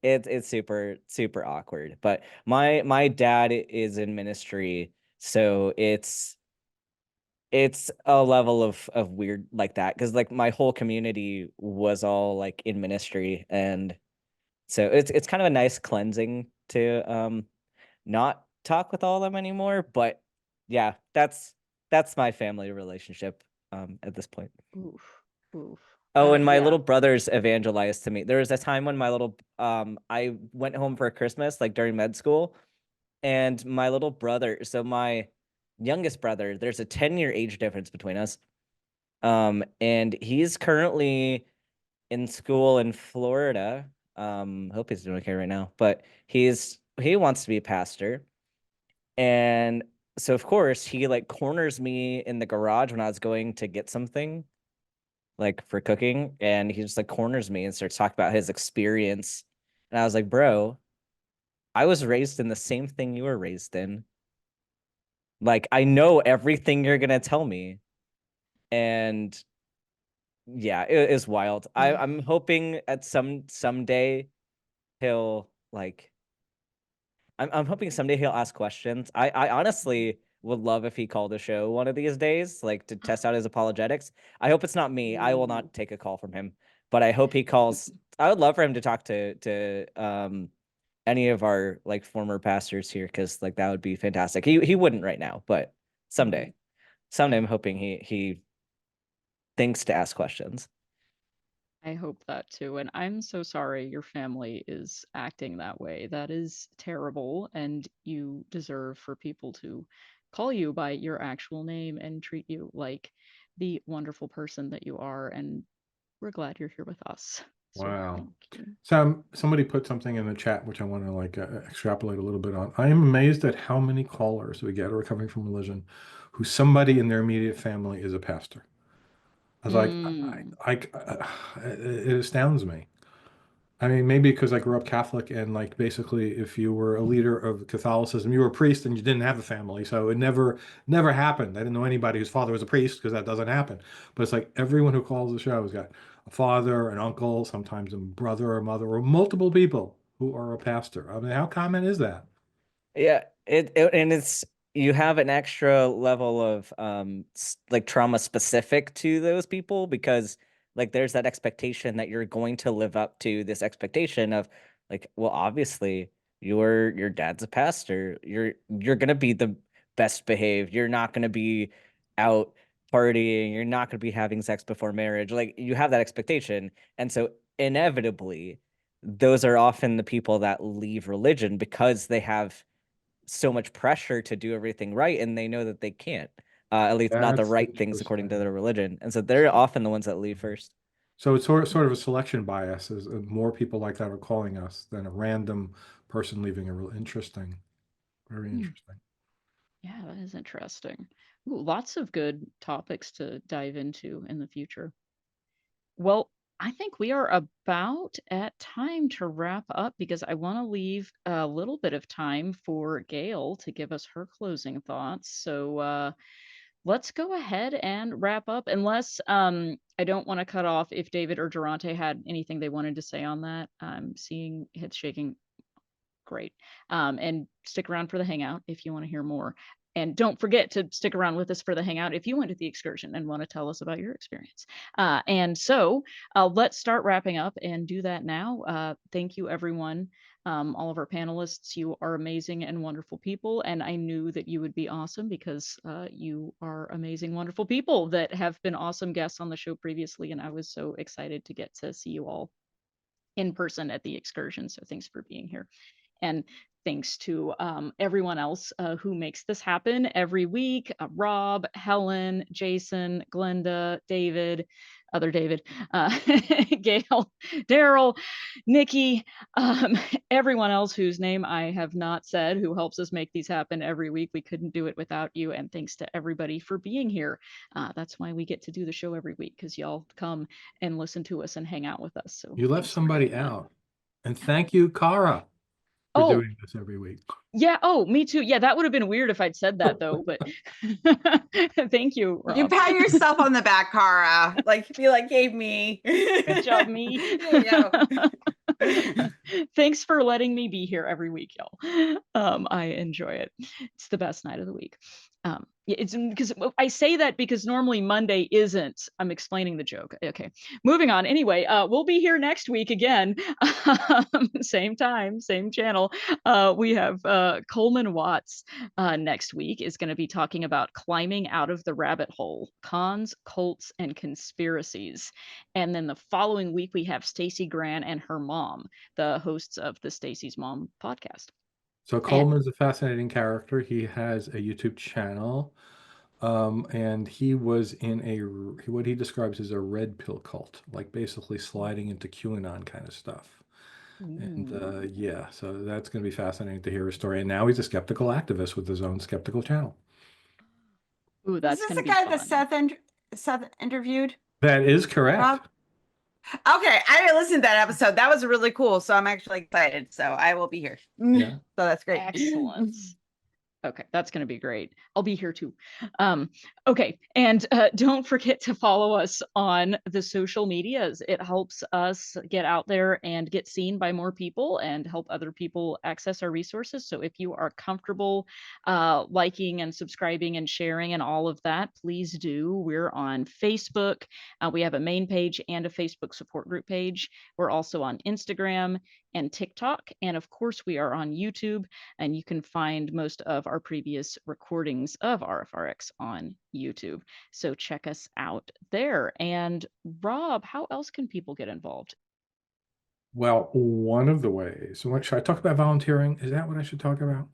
it's super awkward. But my dad is in ministry, so it's a level of weird like that, because like my whole community was all like in ministry, and so it's kind of a nice cleansing to not talk with all of them anymore. But yeah, that's my family relationship at this point. Oof. Oof. Oh, and my Yeah. little brothers evangelized to me. There was a time when I went home for Christmas, like during med school, and my little brother, so my youngest brother, there's a 10-year age difference between us. And he's currently in school in Florida. Hope he's doing okay right now, but he wants to be a pastor. And so of course he like corners me in the garage when I was going to get something like for cooking, and he just like corners me and starts talking about his experience. And I was like, bro, I was raised in the same thing you were raised in. Like, I know everything you're gonna tell me. And yeah, it is wild. I'm hoping at someday he'll like I'm hoping someday he'll ask questions. I honestly would love if he called a show one of these days, like to test out his apologetics. I hope it's not me. I will not take a call from him, but I hope he calls. I would love for him to talk to any of our like former pastors here, because like that would be fantastic. He wouldn't right now, but someday. Someday I'm hoping he thinks to ask questions. I hope that too. And I'm so sorry your family is acting that way. That is terrible. And you deserve for people to call you by your actual name and treat you like the wonderful person that you are. And we're glad you're here with us. So Wow. thank you. So somebody put something in the chat, which I want to like extrapolate a little bit on. I am amazed at how many callers we get recovering from religion who somebody in their immediate family is a pastor. I was like, it astounds me. I mean, maybe because I grew up Catholic, and like basically, if you were a leader of Catholicism, you were a priest and you didn't have a family, so it never happened. I didn't know anybody whose father was a priest, because that doesn't happen. But it's like everyone who calls the show has got a father, an uncle, sometimes a brother or mother, or multiple people who are a pastor. I mean, how common is that? Yeah, and it's, you have an extra level of like trauma specific to those people, because like there's that expectation that you're going to live up to this expectation of like, well, obviously your dad's a pastor. You're gonna be the best behaved. You're not gonna be out partying. You're not gonna be having sex before marriage. Like you have that expectation. And so inevitably those are often the people that leave religion because they have so much pressure to do everything right, and they know that they can't, at least not the That's right things according to interesting. their religion, and so they're often the ones that leave first. So it's sort of a selection bias, as more people like that are calling us than a random person leaving a real interesting, very interesting. Yeah, that is interesting. Ooh, lots of good topics to dive into in the future. Well, I think we are about at time to wrap up because I want to leave a little bit of time for Gail to give us her closing thoughts. So let's go ahead and wrap up, unless I don't want to cut off if David or Durante had anything they wanted to say on that. I'm seeing heads shaking. Great. And stick around for the hangout if you want to hear more. And don't forget to stick around with us for the hangout if you went to the excursion and want to tell us about your experience. And so let's start wrapping up and do that now. Thank you, everyone. All of our panelists, you are amazing and wonderful people. And I knew that you would be awesome because you are amazing, wonderful people that have been awesome guests on the show previously. And I was so excited to get to see you all in person at the excursion. So thanks for being here. And thanks to everyone else who makes this happen every week. Rob, Helen, Jason, Glenda, David, other David, Gail, Daryl, Nikki, everyone else whose name I have not said, who helps us make these happen every week. We couldn't do it without you. And thanks to everybody for being here. That's why we get to do the show every week, because y'all come and listen to us and hang out with us. So You left thanks for somebody doing that. out. And thank you, Cara, for Oh, doing this every week. yeah. Oh, me too. Yeah, that would have been weird if I'd said that though, but thank you, You Rob. pat yourself on the back, Cara. Like, be like, gave me. Good job, me. There you go. Thanks for letting me be here every week, y'all. I enjoy it. It's the best night of the week. Yeah, it's because I say that because normally Monday isn't. I'm explaining the joke. Okay, moving on. Anyway, we'll be here next week again, same time, same channel. We have Coleman Watts next week is going to be talking about climbing out of the rabbit hole, cons, cults, and conspiracies. And then the following week we have Stacy Gran and her mom, the hosts of the Stacy's Mom podcast. So Coleman's a fascinating character. He has a YouTube channel, and he was in what he describes as a red pill cult, like basically sliding into QAnon kind of stuff. And yeah, so that's going to be fascinating to hear his story. And now he's a skeptical activist with his own skeptical channel. Ooh, Is that's this going the to be guy fun. that Seth interviewed? That is correct. Rob? Okay, I didn't listen to that episode. That was really cool. So I'm actually excited. So I will be here. Yeah. So that's great. Excellent. Okay, that's going to be great. I'll be here too. Okay, and don't forget to follow us on the social medias. It helps us get out there and get seen by more people and help other people access our resources. So if you are comfortable liking and subscribing and sharing and all of that, please do. We're on Facebook. We have a main page and a Facebook support group page. We're also on Instagram and TikTok. And of course, we are on YouTube, and you can find most of our previous recordings of RfRx on YouTube. So check us out there. And Rob, how else can people get involved? Well, one of the ways. What should I talk about volunteering? Is that what I should talk about?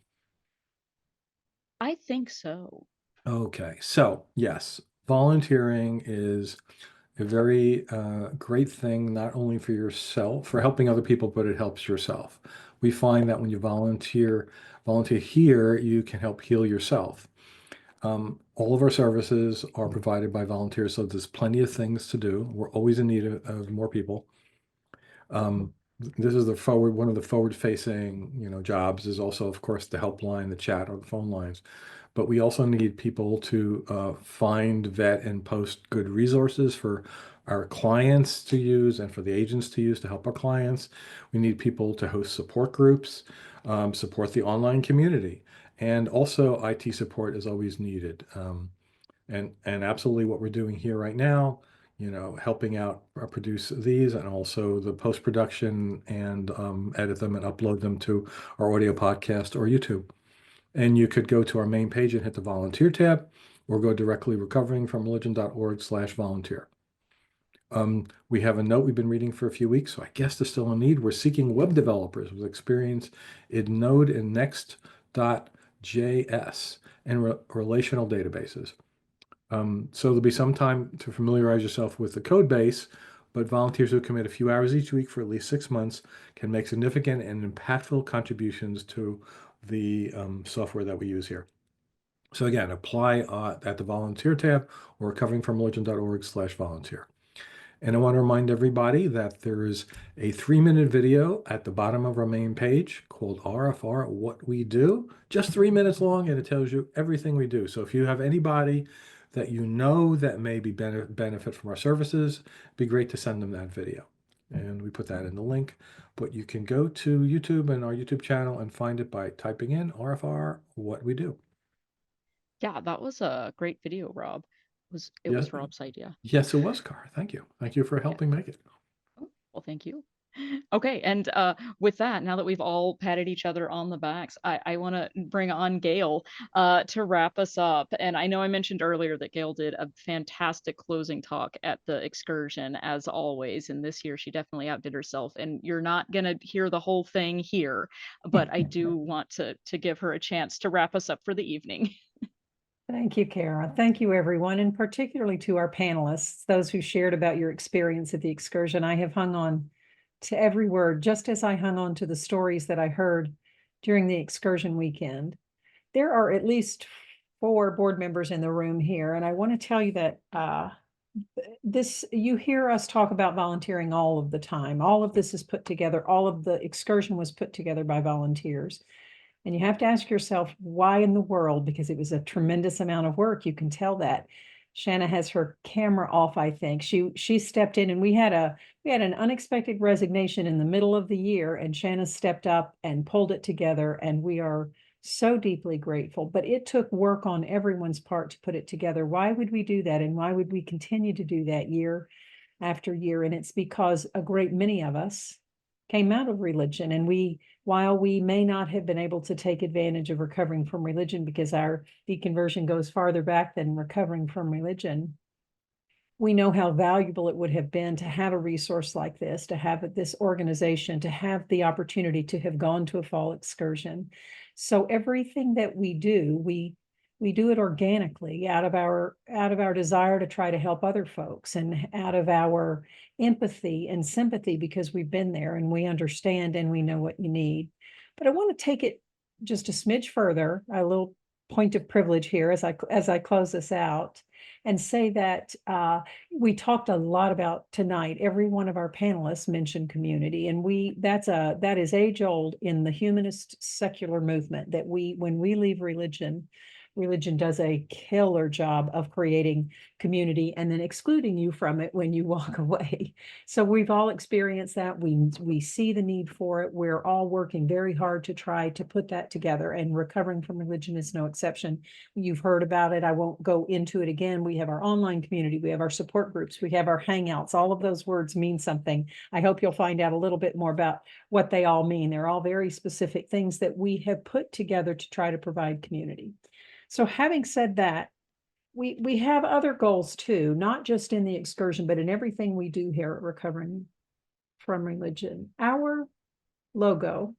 I think so. Okay, so yes, volunteering is a very great thing, not only for yourself, for helping other people, but it helps yourself. We find that when you volunteer here, you can help heal yourself. All of our services are provided by volunteers, so there's plenty of things to do. We're always in need of more people. This is one of the forward-facing, jobs is also, of course, the helpline, the chat, or the phone lines. But we also need people to find, vet, and post good resources for our clients to use and for the agents to use to help our clients. We need people to host support groups, support the online community, and also IT support is always needed. And absolutely what we're doing here right now, helping out produce these and also the post-production and edit them and upload them to our audio podcast or YouTube. And you could go to our main page and hit the volunteer tab, or go directly recoveringfromreligion.org/volunteer. We have a note we've been reading for a few weeks, so I guess there's still a need. We're seeking web developers with experience in Node and Next.js and relational databases. So there'll be some time to familiarize yourself with the code base, but volunteers who commit a few hours each week for at least 6 months can make significant and impactful contributions to the software that we use here. So again, apply at the volunteer tab or recoveringfromreligion.org/volunteer. And I want to remind everybody that there is a 3-minute video at the bottom of our main page called RFR What We Do, just 3 minutes long, and it tells you everything we do. So if you have anybody that you know that may be benefit from our services, it'd be great to send them that video. And we put that in the link, but you can go to YouTube and our YouTube channel and find it by typing in RFR What We Do. Yeah, that was a great video, Rob. It Yes, was Rob's idea. yes, it was, Car. Thank you. Thank you for helping make it. Oh, well, thank you. Okay, and with that, now that we've all patted each other on the backs, I want to bring on Gail to wrap us up. And I know I mentioned earlier that Gail did a fantastic closing talk at the excursion, as always. And this year, she definitely outdid herself. And you're not going to hear the whole thing here, but I do want to give her a chance to wrap us up for the evening. Thank you, Kara. Thank you, everyone, and particularly to our panelists, those who shared about your experience at the excursion. I have hung on to every word, just as I hung on to the stories that I heard during the excursion weekend. There are at least 4 board members in the room here, and I want to tell you that you hear us talk about volunteering all of the time. All of this is put together. All of the excursion was put together by volunteers. And you have to ask yourself, why in the world? Because it was a tremendous amount of work. You can tell that. Shanna has her camera off, I think. She stepped in, and we had an unexpected resignation in the middle of the year, and Shanna stepped up and pulled it together, and we are so deeply grateful. But it took work on everyone's part to put it together. Why would we do that? And why would we continue to do that year after year? And it's because a great many of us came out of religion, and while we may not have been able to take advantage of recovering from religion because our deconversion goes farther back than recovering from religion, we know how valuable it would have been to have a resource like this, to have this organization, to have the opportunity to have gone to a fall excursion. So everything that we do it organically out of our desire to try to help other folks, and out of our empathy and sympathy, because we've been there and we understand and we know what you need. But I want to take it just a smidge further, a little point of privilege here as I close this out, and say that we talked a lot about tonight. Every one of our panelists mentioned community, and that is age old in the humanist secular movement, that when we leave religion does a killer job of creating community and then excluding you from it when you walk away. So we've all experienced that. We see the need for it. We're all working very hard to try to put that together, and recovering from religion is no exception. You've heard about it. I won't go into it again. We have our online community. We have our support groups. We have our hangouts. All of those words mean something. I hope you'll find out a little bit more about what they all mean. They're all very specific things that we have put together to try to provide community. So having said that, we have other goals too, not just in the excursion, but in everything we do here at Recovering from Religion. Our logo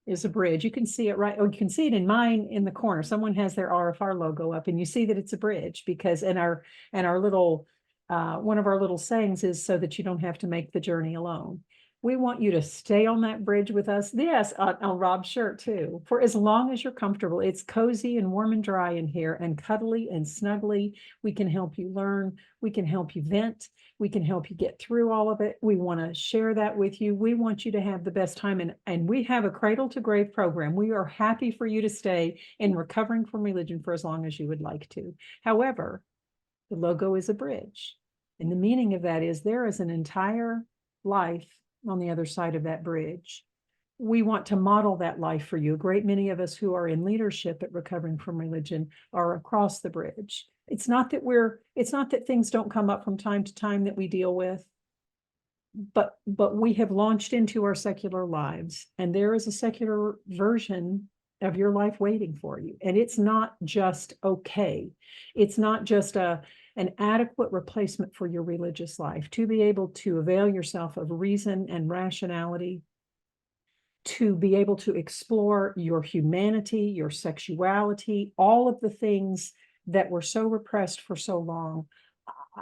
is a bridge. You can see it right. Oh, you can see it in mine in the corner. Someone has their RFR logo up, and you see that it's a bridge, because our little one of our little sayings is, so that you don't have to make the journey alone. We want you to stay on that bridge with us. Yes, on Rob's shirt too. For as long as you're comfortable, it's cozy and warm and dry in here, and cuddly and snuggly. We can help you learn. We can help you vent. We can help you get through all of it. We want to share that with you. We want you to have the best time. And we have a cradle to grave program. We are happy for you to stay in Recovering from Religion for as long as you would like to. However, the logo is a bridge. And the meaning of that is there is an entire life on the other side of that bridge. We want to model that life for you. A great many of us who are in leadership at Recovering from Religion are across the bridge. It's not that things don't come up from time to time that we deal with, but we have launched into our secular lives, and there is a secular version of your life waiting for you. And it's not just okay. It's not just an adequate replacement for your religious life. To be able to avail yourself of reason and rationality, to be able to explore your humanity, your sexuality, all of the things that were so repressed for so long.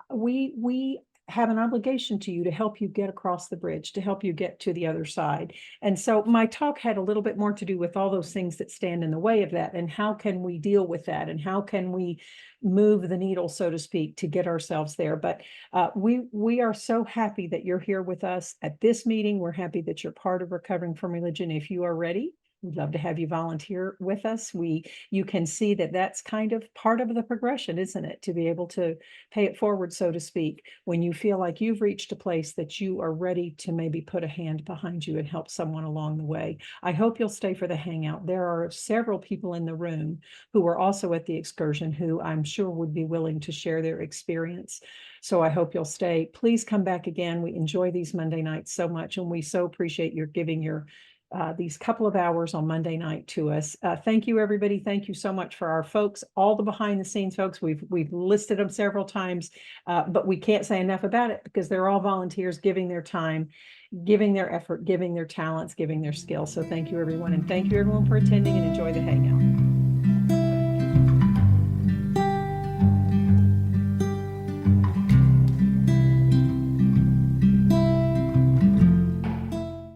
We have an obligation to you to help you get across the bridge, to help you get to the other side. And so my talk had a little bit more to do with all those things that stand in the way of that, and how can we deal with that, and how can we move the needle, so to speak, to get ourselves there. But we are so happy that you're here with us at this meeting. We're happy that you're part of Recovering from Religion. If you are ready, we'd love to have you volunteer with us. You can see that that's kind of part of the progression, isn't it? To be able to pay it forward, so to speak, when you feel like you've reached a place that you are ready to maybe put a hand behind you and help someone along the way. I hope you'll stay for the hangout. There are several people in the room who are also at the excursion who I'm sure would be willing to share their experience. So I hope you'll stay. Please come back again. We enjoy these Monday nights so much, and we so appreciate your giving your these couple of hours on Monday night to us. Thank you, everybody. Thank you so much for our folks, all the behind the scenes folks. We've listed them several times, but we can't say enough about it because they're all volunteers giving their time, giving their effort, giving their talents, giving their skills. So thank you, everyone. And thank you, everyone, for attending, and enjoy the hangout.